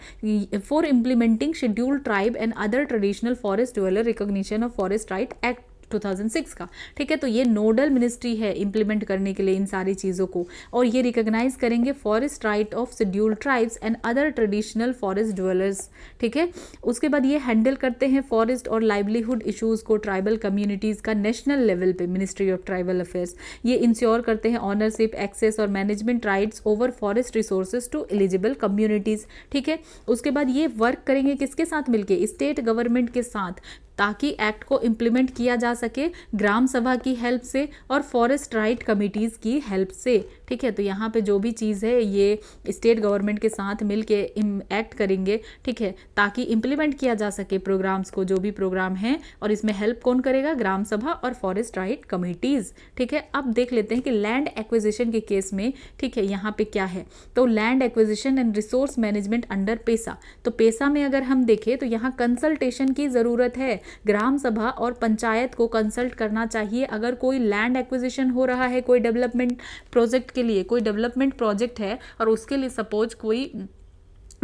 for implementing scheduled tribe and other traditional forest dweller recognition of forest right act 2006 का, ठीक है। तो ये नोडल मिनिस्ट्री है इम्प्लीमेंट करने के लिए इन सारी चीज़ों को, और ये रिकॉग्नाइज करेंगे forest right of scheduled tribes and other traditional forest dwellers, ठीक है। उसके बाद ये हैंडल करते हैं फॉरेस्ट और लाइवलीहुड इश्यूज़ को ट्राइबल कम्युनिटीज़ का नेशनल लेवल पे, मिनिस्ट्री ऑफ ट्राइबल अफेयर्स। ये इंश्योर करते हैं ऑनरशिप, एक्सेस और management rights over forest resources to eligible communities, ठीक है। उसके बाद ये वर्क करेंगे किसके साथ मिलके, स्टेट गवर्नमेंट के साथ, ताकि एक्ट को इम्प्लीमेंट किया जा सके ग्राम सभा की हेल्प से और फॉरेस्ट राइट कमिटीज़ की हेल्प से, ठीक है। तो यहाँ पे जो भी चीज़ है ये स्टेट गवर्नमेंट के साथ मिल के एक्ट करेंगे, ठीक है, ताकि इम्प्लीमेंट किया जा सके प्रोग्राम्स को, जो भी प्रोग्राम हैं, और इसमें हेल्प कौन करेगा, ग्राम सभा और फॉरेस्ट राइट कमिटीज़, ठीक है। अब देख लेते हैं कि लैंड एक्विजिशन के केस में, ठीक है, यहाँ पे क्या है। तो land acquisition and resource management under PESA, तो पेसा में अगर हम देखें तो यहाँ कंसल्टेशन की ज़रूरत है, ग्राम सभा और पंचायत को कंसल्ट करना चाहिए अगर कोई लैंड एक्विजिशन हो रहा है, कोई डेवलपमेंट प्रोजेक्ट के लिए, कोई डेवलपमेंट प्रोजेक्ट है और उसके लिए सपोज कोई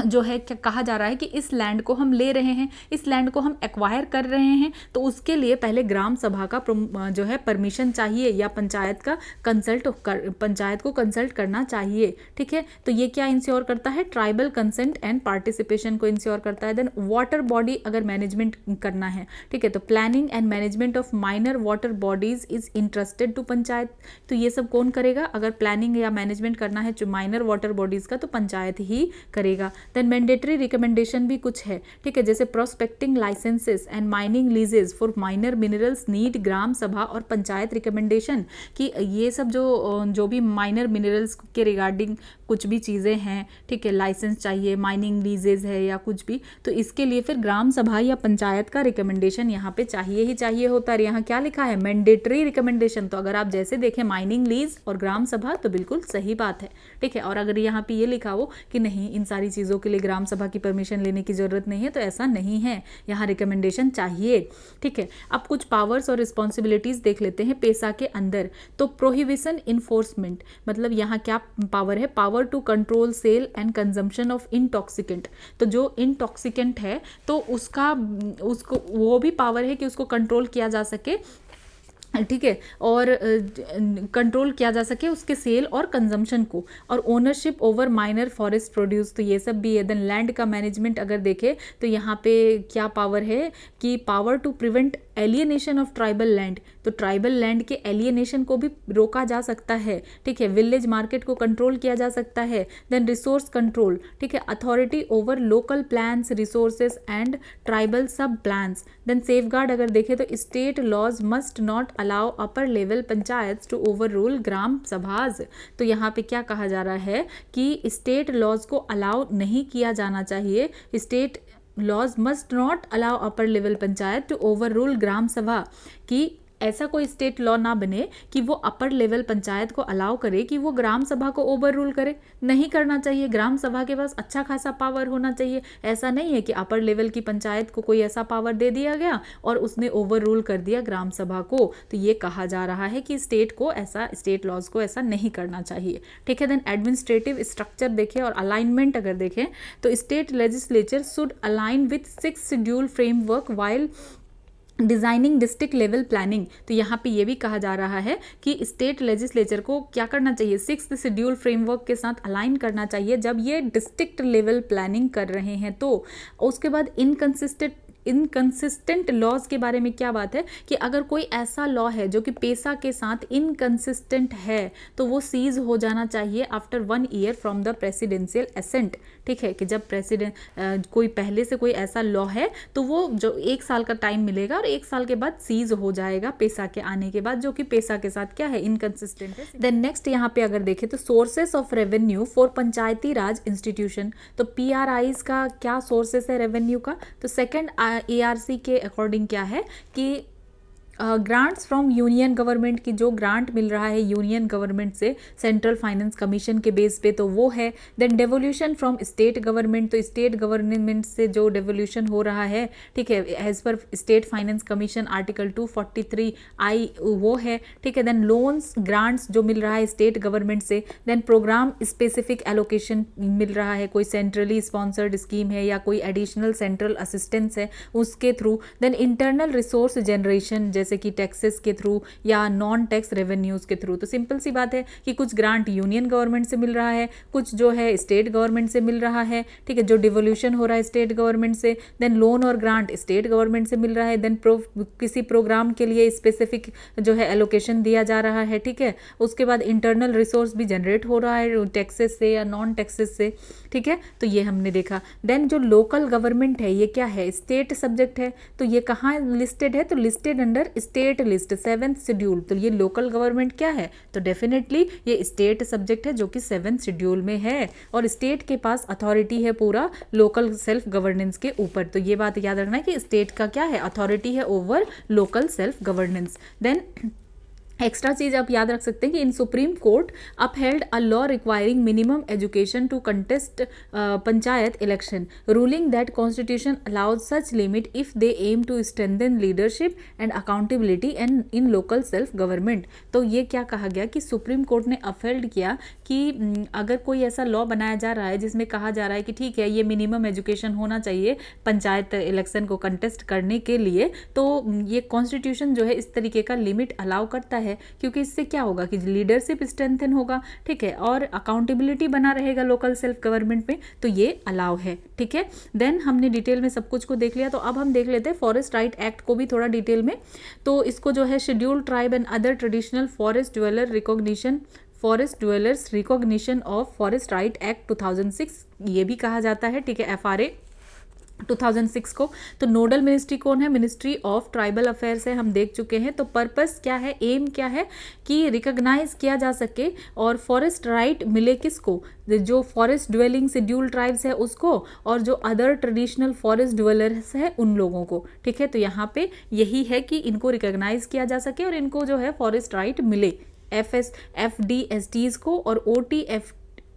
जो है क्या कहा जा रहा है कि इस लैंड को हम ले रहे हैं, इस लैंड को हम एक्वायर कर रहे हैं, तो उसके लिए पहले ग्राम सभा का जो है परमिशन चाहिए या पंचायत को कंसल्ट करना चाहिए, ठीक है। तो ये क्या इंश्योर करता है, ट्राइबल कंसेंट एंड पार्टिसिपेशन को इंश्योर करता है। देन वाटर बॉडी अगर मैनेजमेंट करना है, ठीक है, तो planning and management of minor water bodies is interested to panchayat, तो ये सब कौन करेगा, अगर प्लानिंग या मैनेजमेंट करना है जो माइनर वाटर बॉडीज का, तो पंचायत ही करेगा। देन मैंडेटरी रिकमेंडेशन भी कुछ है, ठीक है, जैसे prospecting licenses and mining leases for minor minerals need Gram Sabha और पंचायत रिकमेंडेशन, कि ये सब जो भी माइनर मिनरल्स के रिगार्डिंग कुछ भी चीज़ें हैं, ठीक है, लाइसेंस चाहिए, माइनिंग लीजेस है या कुछ भी, तो इसके लिए फिर ग्राम सभा या पंचायत का रिकमेंडेशन यहाँ पे चाहिए ही चाहिए होता है। यहाँ क्या लिखा है, मैंडेटरी रिकमेंडेशन, तो अगर आप जैसे देखें माइनिंग लीज और ग्राम सभा तो बिल्कुल सही बात है, ठीक है। और अगर यहाँ पे ये लिखा हो कि नहीं इन सारी चीज़ों के लिए ग्राम सभा की परमिशन लेने की जरूरत नहीं है, तो ऐसा नहीं है, यहाँ रिकमेंडेशन चाहिए, ठीक है। अब कुछ पावर्स और रिस्पॉन्सिबिलिटीज देख लेते हैं पेसा के अंदर। तो प्रोहिबिशन इन्फोर्समेंट, मतलब यहाँ क्या पावर है, power to control sale and consumption of intoxicant, तो जो इंटॉक्सिकेंट है तो उसको वो भी पावर है कि उसको कंट्रोल किया जा सके, ठीक है, और कंट्रोल किया जा सके उसके सेल और कंजम्पशन को, और ownership over minor forest produce, तो ये सब भी है। देन लैंड का मैनेजमेंट अगर देखें तो यहाँ पे क्या पावर है कि power to prevent alienation of tribal land, तो ट्राइबल लैंड के एलियनेशन को भी रोका जा सकता है, ठीक है। विलेज मार्केट को कंट्रोल किया जा सकता है। देन रिसोर्स कंट्रोल, ठीक है, authority over local plans, resources and tribal sub plans. Then safeguard अगर देखें तो state laws must not allow upper level panchayat to overrule gram sabhas, तो यहाँ पे क्या कहा जा रहा है कि स्टेट लॉज को अलाउ नहीं किया जाना चाहिए, state laws must not allow upper level panchayat to overrule gram sabha, कि ऐसा कोई स्टेट लॉ ना बने कि वो अपर लेवल पंचायत को अलाउ करे कि वो ग्राम सभा को ओवर रूल करे, नहीं करना चाहिए। ग्राम सभा के पास अच्छा खासा पावर होना चाहिए, ऐसा नहीं है कि अपर लेवल की पंचायत को कोई ऐसा पावर दे दिया गया और उसने ओवर रूल कर दिया ग्राम सभा को, तो ये कहा जा रहा है कि स्टेट लॉज को ऐसा नहीं करना चाहिए, ठीक है। देन एडमिनिस्ट्रेटिव स्ट्रक्चर देखें और अलाइनमेंट अगर देखें तो state legislature should align with 6 schedule framework while designing district level planning, तो यहाँ पे ये भी कहा जा रहा है कि स्टेट लेजिस्लेचर को क्या करना चाहिए, 6th शेड्यूल फ्रेमवर्क के साथ अलाइन करना चाहिए जब ये डिस्ट्रिक्ट लेवल प्लानिंग कर रहे हैं। तो उसके बाद इनकंसिस्टेंट लॉज के बारे में क्या बात है कि अगर कोई ऐसा लॉ है जो कि पेसा के साथ इनकंसिस्टेंट है तो वो सीज हो जाना चाहिए after 1 year from the presidential assent, ठीक है, कि जब कोई पहले से कोई ऐसा लॉ है तो वो जो 1 साल का टाइम मिलेगा और 1 साल के बाद सीज हो जाएगा पेसा के आने के बाद, जो कि पेसा के साथ क्या है, इनकंसिस्टेंट है। देन नेक्स्ट यहाँ पे अगर देखें तो sources of revenue for Panchayati Raj institution, तो PRIs का क्या सोर्सेस है रेवेन्यू का, तो सेकंड ARC के अकॉर्डिंग क्या है कि ग्रांट्स फ्रॉम यूनियन गवर्नमेंट की जो ग्रांट मिल रहा है यूनियन गवर्नमेंट से सेंट्रल फाइनेंस कमीशन के बेस पे तो वो है। Then devolution from state government, तो स्टेट गवर्नमेंट से जो डेवोल्यूशन हो रहा है, ठीक है, as per state finance commission article 243I वो है, ठीक है। देन लोन्स ग्रांट्स जो मिल रहा है स्टेट गवर्नमेंट से। देन प्रोग्राम स्पेसिफिक एलोकेशन मिल रहा है, कोई सेंट्रली स्पॉन्सर्ड स्कीम है या कोई एडिशनल सेंट्रल असिस्टेंस है उसके through. Then internal resource generation, जैसे जैसे कि टैक्सेस के थ्रू या नॉन टैक्स रेवेन्यूज़ के थ्रू। तो सिंपल सी बात है कि कुछ ग्रांट यूनियन गवर्नमेंट से मिल रहा है, कुछ जो है स्टेट गवर्नमेंट से मिल रहा है, ठीक है, जो डिवोल्यूशन हो रहा है स्टेट गवर्नमेंट से, देन लोन और ग्रांट स्टेट गवर्नमेंट से मिल रहा है, देन किसी प्रोग्राम के लिए स्पेसिफिक जो है एलोकेशन दिया जा रहा है, ठीक है, उसके बाद इंटरनल रिसोर्स भी जनरेट हो रहा है टैक्सेस से या नॉन टैक्सेस से, ठीक है। तो ये हमने देखा। देन जो लोकल गवर्नमेंट है ये क्या है, स्टेट सब्जेक्ट है, तो ये कहाँ लिस्टेड है, तो listed under state list 7th schedule. तो ये लोकल गवर्नमेंट क्या है, तो डेफिनेटली ये स्टेट सब्जेक्ट है जो कि 7th शेड्यूल में है, और स्टेट के पास अथॉरिटी है पूरा लोकल सेल्फ गवर्नेंस के ऊपर। तो ये बात याद रखना है कि स्टेट का क्या है, अथॉरिटी है over local self governance. Then extra चीज आप याद रख सकते हैं कि in Supreme Court upheld a law requiring minimum education to contest panchayat election, ruling that constitution allows such limit if they aim to strengthen leadership and accountability and in local self government. तो ये क्या कहा गया कि supreme court ने upheld किया कि अगर कोई ऐसा लॉ बनाया जा रहा है जिसमें कहा जा रहा है कि ठीक है ये मिनिमम एजुकेशन होना चाहिए पंचायत इलेक्शन को कंटेस्ट करने के लिए, तो ये कॉन्स्टिट्यूशन जो है इस तरीके का लिमिट अलाउ करता है, क्योंकि इससे क्या होगा कि लीडरशिप स्ट्रेंथन होगा, ठीक है, और अकाउंटेबिलिटी बना रहेगा लोकल सेल्फ गवर्नमेंट में, तो ये अलाउ है, ठीक है। देन हमने डिटेल में सब कुछ को देख लिया, तो अब हम देख लेते हैं फॉरेस्ट राइट एक्ट को भी थोड़ा डिटेल में। तो इसको जो है scheduled tribe and other traditional forest dwellers recognition of forest right act 2006 ये भी कहा जाता है, ठीक है, FRA 2006 को। तो नोडल मिनिस्ट्री कौन है, मिनिस्ट्री ऑफ ट्राइबल अफेयर्स है, हम देख चुके हैं। तो पर्पस क्या है, एम क्या है कि रिकॉग्नाइज किया जा सके और फॉरेस्ट राइट मिले किसको, जो फॉरेस्ट ड्वेलिंग शेड्यूल ट्राइब्स है उसको, और जो अदर ट्रेडिशनल फॉरेस्ट ड्वेलर्स है उन लोगों को, ठीक है। तो यहाँ पे यही है कि इनको रिकॉग्नाइज किया जा सके और इनको जो है फॉरेस्ट राइट मिले, FDSTs को और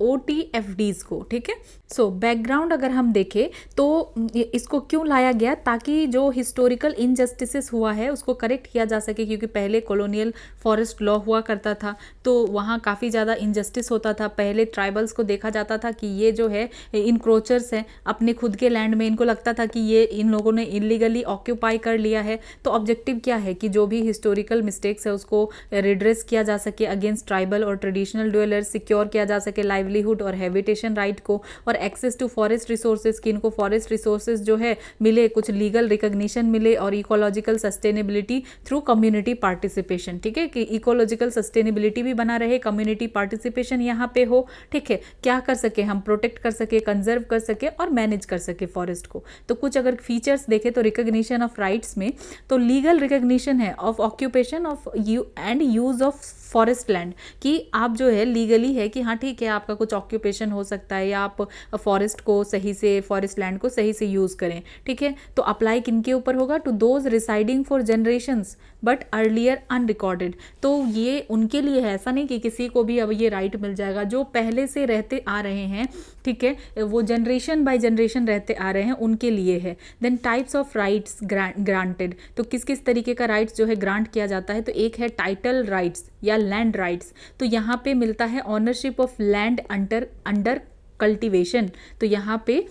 OTFDs को, ठीक है। सो बैकग्राउंड अगर हम देखें तो इसको क्यों लाया गया, ताकि जो हिस्टोरिकल इनजस्टिसेस हुआ है उसको करेक्ट किया जा सके, क्योंकि पहले कॉलोनियल फॉरेस्ट लॉ हुआ करता था तो वहाँ काफ़ी ज़्यादा इनजस्टिस होता था। पहले ट्राइबल्स को देखा जाता था कि ये जो है इनक्रोचर्स हैं अपने खुद के लैंड में, इनको लगता था कि ये इन लोगों ने इलीगली ऑक्यूपाई कर लिया है। तो ऑब्जेक्टिव क्या है कि जो भी हिस्टोरिकल मिस्टेक्स है उसको रिड्रेस किया जा सके अगेंस्ट ट्राइबल और ट्रेडिशनल ड्वेलर्स, सिक्योर किया जा सके लाइवलीहुड और हैबिटेशन राइट को, और एक्सेस टू फॉरेस्ट रिसोर्सेज की इनको फॉरेस्ट रिसोर्सेज जो है मिले, कुछ लीगल रिकॉग्निशन मिले, और ecological sustainability through community participation, ठीक है, कि इकोलॉजिकल सस्टेनेबिलिटी भी बना रहे, कम्युनिटी पार्टिसिपेशन यहाँ पे हो, ठीक है, क्या कर सके हम, प्रोटेक्ट कर सके, कंजर्व कर सके और मैनेज कर सके फॉरेस्ट को। तो कुछ अगर फीचर्स देखें तो रिकॉग्निशन ऑफ राइट्स में तो लीगल रिकॉग्निशन है of occupation of and use of forest land, कि आप जो है लीगली है कि हाँ ठीक है आपका कुछ ऑक्यूपेशन हो सकता है या आप फॉरेस्ट को सही से, फॉरेस्ट लैंड को सही से यूज़ करें, ठीक है। तो अप्लाई किनके ऊपर होगा, to those residing for generations but earlier unrecorded. तो ये उनके लिए है, ऐसा नहीं कि किसी को भी अब ये राइट मिल जाएगा, जो पहले से रहते आ रहे हैं, ठीक है, वो जनरेशन बाय जनरेशन रहते आ रहे हैं उनके लिए है। Then types of rights granted, तो किस किस तरीके का राइट्स जो है ग्रांट किया जाता है, तो एक है टाइटल राइट्स या लैंड राइट्स, तो यहाँ पे मिलता है ownership of land under cultivation. तो यहाँ पे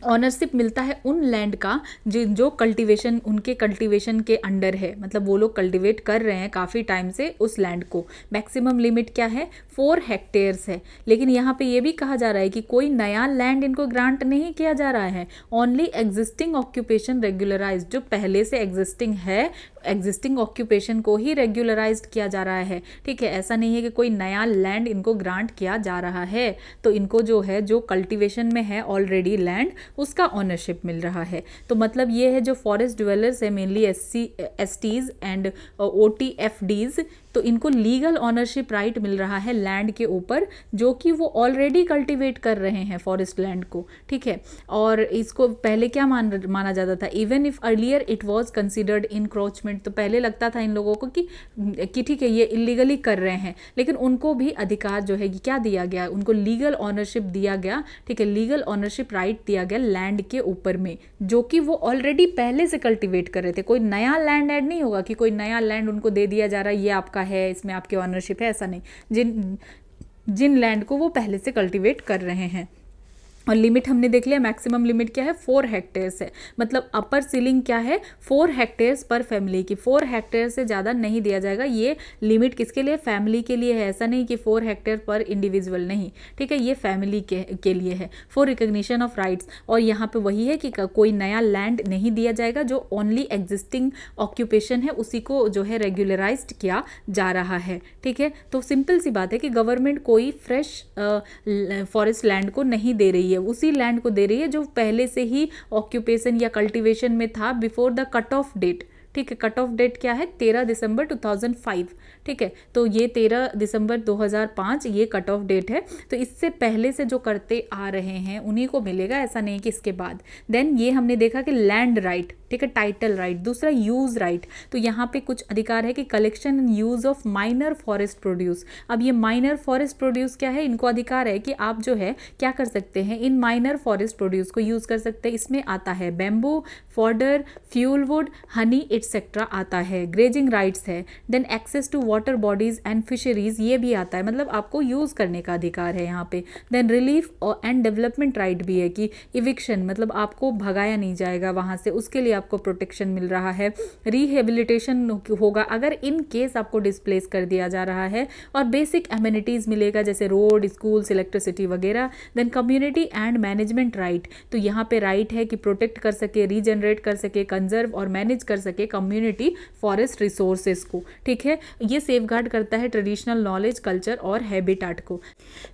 ऑनरशिप मिलता है उन लैंड का जो कल्टीवेशन, उनके कल्टीवेशन के अंडर है, मतलब वो लोग कल्टीवेट कर रहे हैं काफ़ी टाइम से उस लैंड को। मैक्सिमम लिमिट क्या है, 4 हेक्टेयर्स है। लेकिन यहाँ पे ये भी कहा जा रहा है कि कोई नया लैंड इनको ग्रांट नहीं किया जा रहा है, ओनली एग्जिस्टिंग ऑक्यूपेशन रेगुलराइज, जो पहले से एग्जिस्टिंग है, एग्जिस्टिंग ऑक्यूपेशन को ही रेगुलराइज्ड किया जा रहा है, ठीक है। ऐसा नहीं है कि कोई नया लैंड इनको ग्रांट किया जा रहा है, तो इनको जो है जो कल्टीवेशन में है ऑलरेडी लैंड, उसका ऑनरशिप मिल रहा है। तो मतलब ये है जो फॉरेस्ट ड्वेलर्स है मेनली SCs एंड OTFDs, तो इनको लीगल ऑनरशिप राइट मिल रहा है लैंड के ऊपर, जो कि वो ऑलरेडी कल्टीवेट कर रहे हैं फॉरेस्ट लैंड को, ठीक है। और इसको पहले क्या माना जाता था, even if earlier it was considered encroachment, तो पहले लगता था इन लोगों को कि ठीक है ये इलीगली कर रहे हैं, लेकिन उनको भी अधिकार जो है क्या दिया गया, उनको लीगल ऑनरशिप दिया गया, ठीक है, लीगल ऑनरशिप राइट दिया गया लैंड के ऊपर में, जो कि वो ऑलरेडी पहले से कल्टीवेट कर रहे थे। कोई नया लैंड ऐड नहीं होगा कि कोई नया लैंड उनको दे दिया जा रहा है, ये आपका है, इसमें आपकी ऑनरशिप है, ऐसा नहीं। जिन लैंड को वो पहले से कल्टीवेट कर रहे हैं। और लिमिट हमने देख लिया, मैक्सिमम लिमिट क्या है 4 हेक्टेयर्स है, मतलब अपर सीलिंग क्या है 4 हेक्टेयर्स पर फैमिली की, 4 हेक्टेयर से ज़्यादा नहीं दिया जाएगा। ये लिमिट किसके लिए, फैमिली के लिए है, ऐसा नहीं कि 4 हेक्टेयर पर इंडिविजुअल, नहीं, ठीक है, ये फैमिली के लिए है, फॉर रिकग्निशन ऑफ राइट्स। और यहाँ पे वही है कि कोई नया लैंड नहीं दिया जाएगा, जो ओनली एग्जिस्टिंग ऑक्यूपेशन है उसी को जो है रेगुलराइज्ड किया जा रहा है, ठीक है। तो सिंपल सी बात है कि गवर्नमेंट कोई फ्रेश फॉरेस्ट लैंड को नहीं दे रही है, उसी लैंड को दे रही है जो पहले से ही ऑक्यूपेशन या कल्टीवेशन में था before the cut off date, ठीक है। कट ऑफ डेट क्या है 13 दिसंबर 2005, ठीक है। तो ये 13 दिसंबर 2005 ये कट ऑफ डेट है। तो इससे पहले से जो करते आ रहे हैं उन्हीं को मिलेगा, ऐसा नहीं कि इसके बाद। देन ये हमने देखा कि लैंड राइट, ठीक है, टाइटल राइट। दूसरा यूज राइट, तो यहाँ पे कुछ अधिकार है कि collection and use of minor forest produce. अब ये माइनर फॉरेस्ट प्रोड्यूस क्या है, इनको अधिकार है कि आप जो है क्या कर सकते हैं, इन माइनर फॉरेस्ट प्रोड्यूस को यूज कर सकते हैं। इसमें आता है bamboo, fodder, fuel wood, honey etcetera आता है। ग्रेजिंग राइट्स है। Then access to water bodies and fisheries, ये भी आता है, मतलब आपको यूज करने का अधिकार है यहाँ पे। Then relief and development right भी है कि इविक्शन, मतलब आपको भगाया नहीं जाएगा वहाँ से, उसके लिए आपको प्रोटेक्शन मिल रहा है। रिहेबिलिटेशन होगा अगर इन केस आपको डिस्प्लेस कर दिया जा रहा है। और बेसिक एमिनिटीज मिलेगा जैसे रोड, स्कूल्स, इलेक्ट्रिसिटी वगैरह। Then community and management right, तो यहाँ पे राइट है कि प्रोटेक्ट कर सके, रीजनरेट कर सके, कंजर्व और मैनेज कर सके कम्युनिटी फॉरेस्ट रिसोर्सेज को, ठीक है। ये सेफगार्ड करता है ट्रेडिशनल नॉलेज, कल्चर और हैबिटाट को।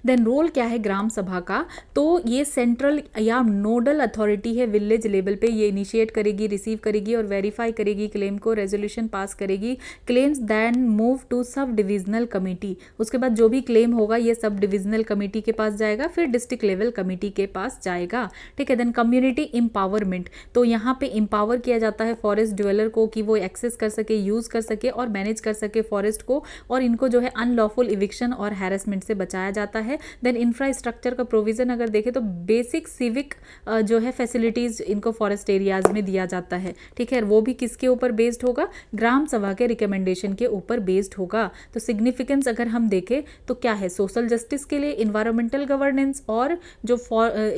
देन रोल क्या है ग्राम सभा का, तो ये सेंट्रल या नोडल अथॉरिटी है विलेज लेवल पे। ये इनिशिएट करेगी, रिसीव करेगी और वेरीफाई करेगी क्लेम को, रेजोल्यूशन पास करेगी। Claims then move to sub divisional committee, उसके बाद जो भी क्लेम होगा ये सब डिविजनल कमेटी के पास जाएगा, फिर डिस्ट्रिक्ट लेवल कमेटी के पास जाएगा, ठीक है। देन कम्युनिटी एम्पावरमेंट, तो यहाँ पे एम्पावर किया जाता है फॉरेस्ट ड्वेलर को कि वो एक्सेस कर सके, यूज कर सके और मैनेज कर सके फॉरेस्ट को, और इनको जो है अनलॉफुल इविक्शन और हैरेसमेंट से बचाया जाता है। देन इंफ्रास्ट्रक्चर का प्रोविजन अगर देखें तो बेसिक सिविक जो है फैसिलिटीज इनको फॉरेस्ट एरियाज में दिया जाता है, ठीक है। वो भी किसके ऊपर बेस्ड होगा, ग्राम सभा के रिकमेंडेशन के ऊपर बेस्ड होगा। तो सिग्निफिकेंस अगर हम देखें तो क्या है, सोशल जस्टिस के लिए, इन्वायरमेंटल गवर्नेंस, और जो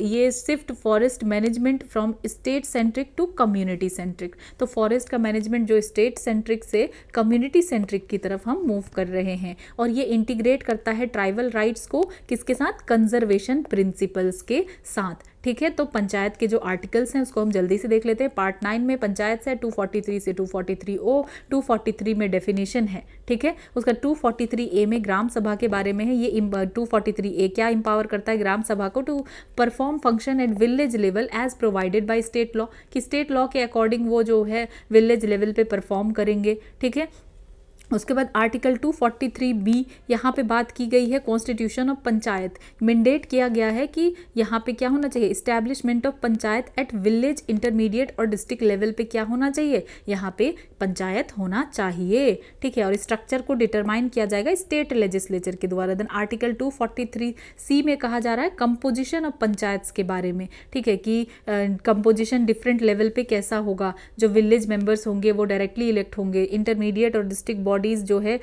ये shift forest management from state centric to community centric, तो फॉरेस्ट का मैनेजमेंट जो स्टेट सेंट्रिक से कम्युनिटी सेंट्रिक की तरफ हम मूव कर रहे हैं। और ये इंटीग्रेट करता है ट्राइबल राइट्स को किसके साथ, कंजर्वेशन प्रिंसिपल्स के साथ, ठीक है। तो पंचायत के जो आर्टिकल्स हैं उसको हम जल्दी से देख लेते हैं। पार्ट 9 में पंचायत से 243 से 243O, 243 में डेफिनेशन है, ठीक है। उसका 243A में ग्राम सभा के बारे में है। ये 243A क्या इंपावर करता है ग्राम सभा को, to perform function at village level as provided by state law, कि स्टेट लॉ के अकॉर्डिंग वो जो है विलेज लेवल पे परफॉर्म करेंगे, ठीक है। उसके बाद आर्टिकल 243B यहाँ पे बात की गई है कॉन्स्टिट्यूशन ऑफ पंचायत। मैंडेट किया गया है कि यहाँ पे क्या होना चाहिए, establishment of panchayat at village, intermediate और डिस्ट्रिक्ट लेवल पे क्या होना चाहिए, यहाँ पे पंचायत होना चाहिए, ठीक है। और स्ट्रक्चर को डिटरमाइन किया जाएगा स्टेट लेजिस्लेचर के द्वारा। देन आर्टिकल 243C में कहा जा रहा है कंपोजिशन ऑफ पंचायत के बारे में, ठीक है, कि कंपोजिशन डिफरेंट लेवल पे कैसा होगा। जो विलेज मेंबर्स होंगे वो डायरेक्टली इलेक्ट होंगे, इंटरमीडिएट और डिस्ट्रिक्ट बॉडीज जो है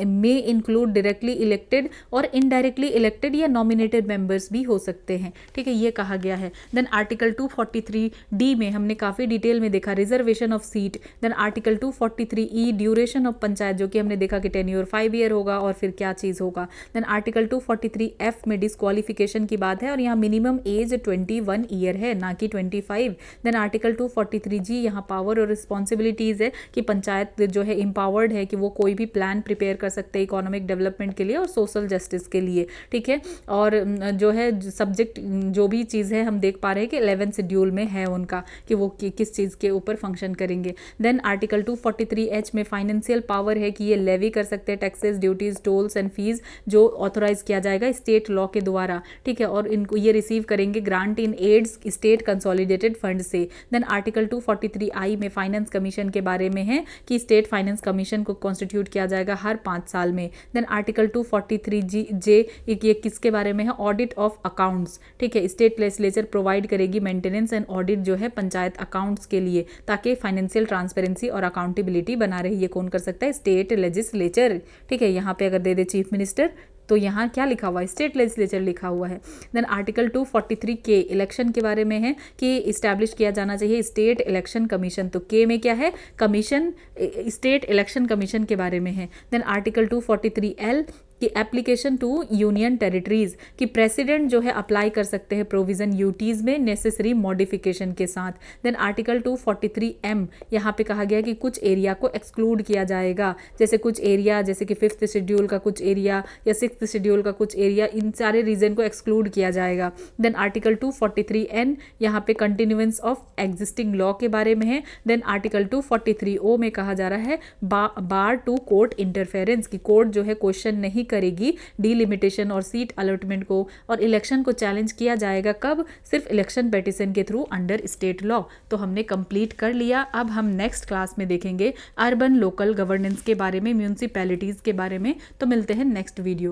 मे इंक्लूड डायरेक्टली इलेक्टेड और इनडायरेक्टली इलेक्टेड या नॉमिनेटेड मेंबर्स भी हो सकते हैं, ठीक है, ये कहा गया है। देन आर्टिकल 243D में हमने काफी डिटेल में देखा reservation of seat. Then article 243E duration of panchayat, जो कि हमने देखा कि टेन्योर 5 ईयर होगा और फिर क्या चीज होगा। देन आर्टिकल 243F में डिस्क्वालिफिकेशन की बात है और यहाँ मिनिमम एज 21 ईयर है, ना कि 25। देन आर्टिकल 243G यहाँ पावर और रिस्पॉन्सिबिलिटीज है कि पंचायत जो है एम्पावर्ड है कि वो कोई भी प्लान प्रिपेयर कर सकते हैं इकोनॉमिक डेवलपमेंट के लिए और सोशल जस्टिस के लिए, ठीक है। और जो है सब्जेक्ट जो भी चीज़ है हम देख पा रहे हैं कि 11 शेड्यूल में है उनका कि वो किस चीज़ के ऊपर फंक्शन करेंगे। देन आर्टिकल 243H में फाइनेंशियल पावर है कि ये लेवी कर सकते हैं taxes, duties, tolls and fees जो ऑथोराइज किया जाएगा स्टेट लॉ के द्वारा, ठीक है। और इनको ये रिसीव करेंगे grant in aids state consolidated fund से। देन आर्टिकल 243I में फाइनेंस कमीशन के बारे में है कि स्टेट फाइनेंस कमीशन को कॉन्स्टिट्यूट किया जाएगा हर 5 साल में। देन आर्टिकल 243J ये किसके बारे में है, ऑडिट ऑफ अकाउंट्स, ठीक है। स्टेट लेजिस्लेचर प्रोवाइड करेगी मेंटेनेंस एंड ऑडिट जो है पंचायत अकाउंट्स के लिए, ताकि फाइनेंशियल ट्रांसपेरेंसी और अकाउंटेबिलिटी बना रहे। ये कौन कर सकता है, स्टेट लेजिस्लेचर, ठीक है। यहाँ पे अगर दे दे चीफ मिनिस्टर तो यहाँ क्या लिखा हुआ है, स्टेट लेजिस्लेचर लिखा हुआ है। देन आर्टिकल 243 के इलेक्शन के बारे में है कि इस्टेब्लिश किया जाना चाहिए स्टेट इलेक्शन कमीशन, तो के में क्या है, कमीशन, स्टेट इलेक्शन कमीशन के बारे में है। देन आर्टिकल 243L कि एप्लीकेशन टू यूनियन टेरिटरीज कि प्रेसिडेंट जो है अप्लाई कर सकते हैं प्रोविजन यूटीज में नेसेसरी मॉडिफिकेशन के साथ। देन आर्टिकल 243M यहाँ पे कहा गया कि कुछ एरिया को एक्सक्लूड किया जाएगा, जैसे कुछ एरिया, जैसे कि 5th शेड्यूल का कुछ एरिया या 6th शेड्यूल का कुछ एरिया, इन सारे रीजन को एक्सक्लूड किया जाएगा। देन आर्टिकल 243N यहाँ पे कंटिन्यूएंस ऑफ एग्जिस्टिंग लॉ के बारे में है। देन आर्टिकल 243O में कहा जा रहा है बार टू कोर्ट इंटरफेरेंस की कोर्ट जो है क्वेश्चन नहीं करेगी डिलिमिटेशन और सीट अलॉटमेंट को, और इलेक्शन को चैलेंज किया जाएगा कब, सिर्फ इलेक्शन पेटिशन के थ्रू अंडर स्टेट लॉ। तो हमने कंप्लीट कर लिया। अब हम नेक्स्ट क्लास में देखेंगे अर्बन लोकल गवर्नेंस के बारे में, म्यूनिसिपैलिटीज के बारे में। तो मिलते हैं नेक्स्ट वीडियो।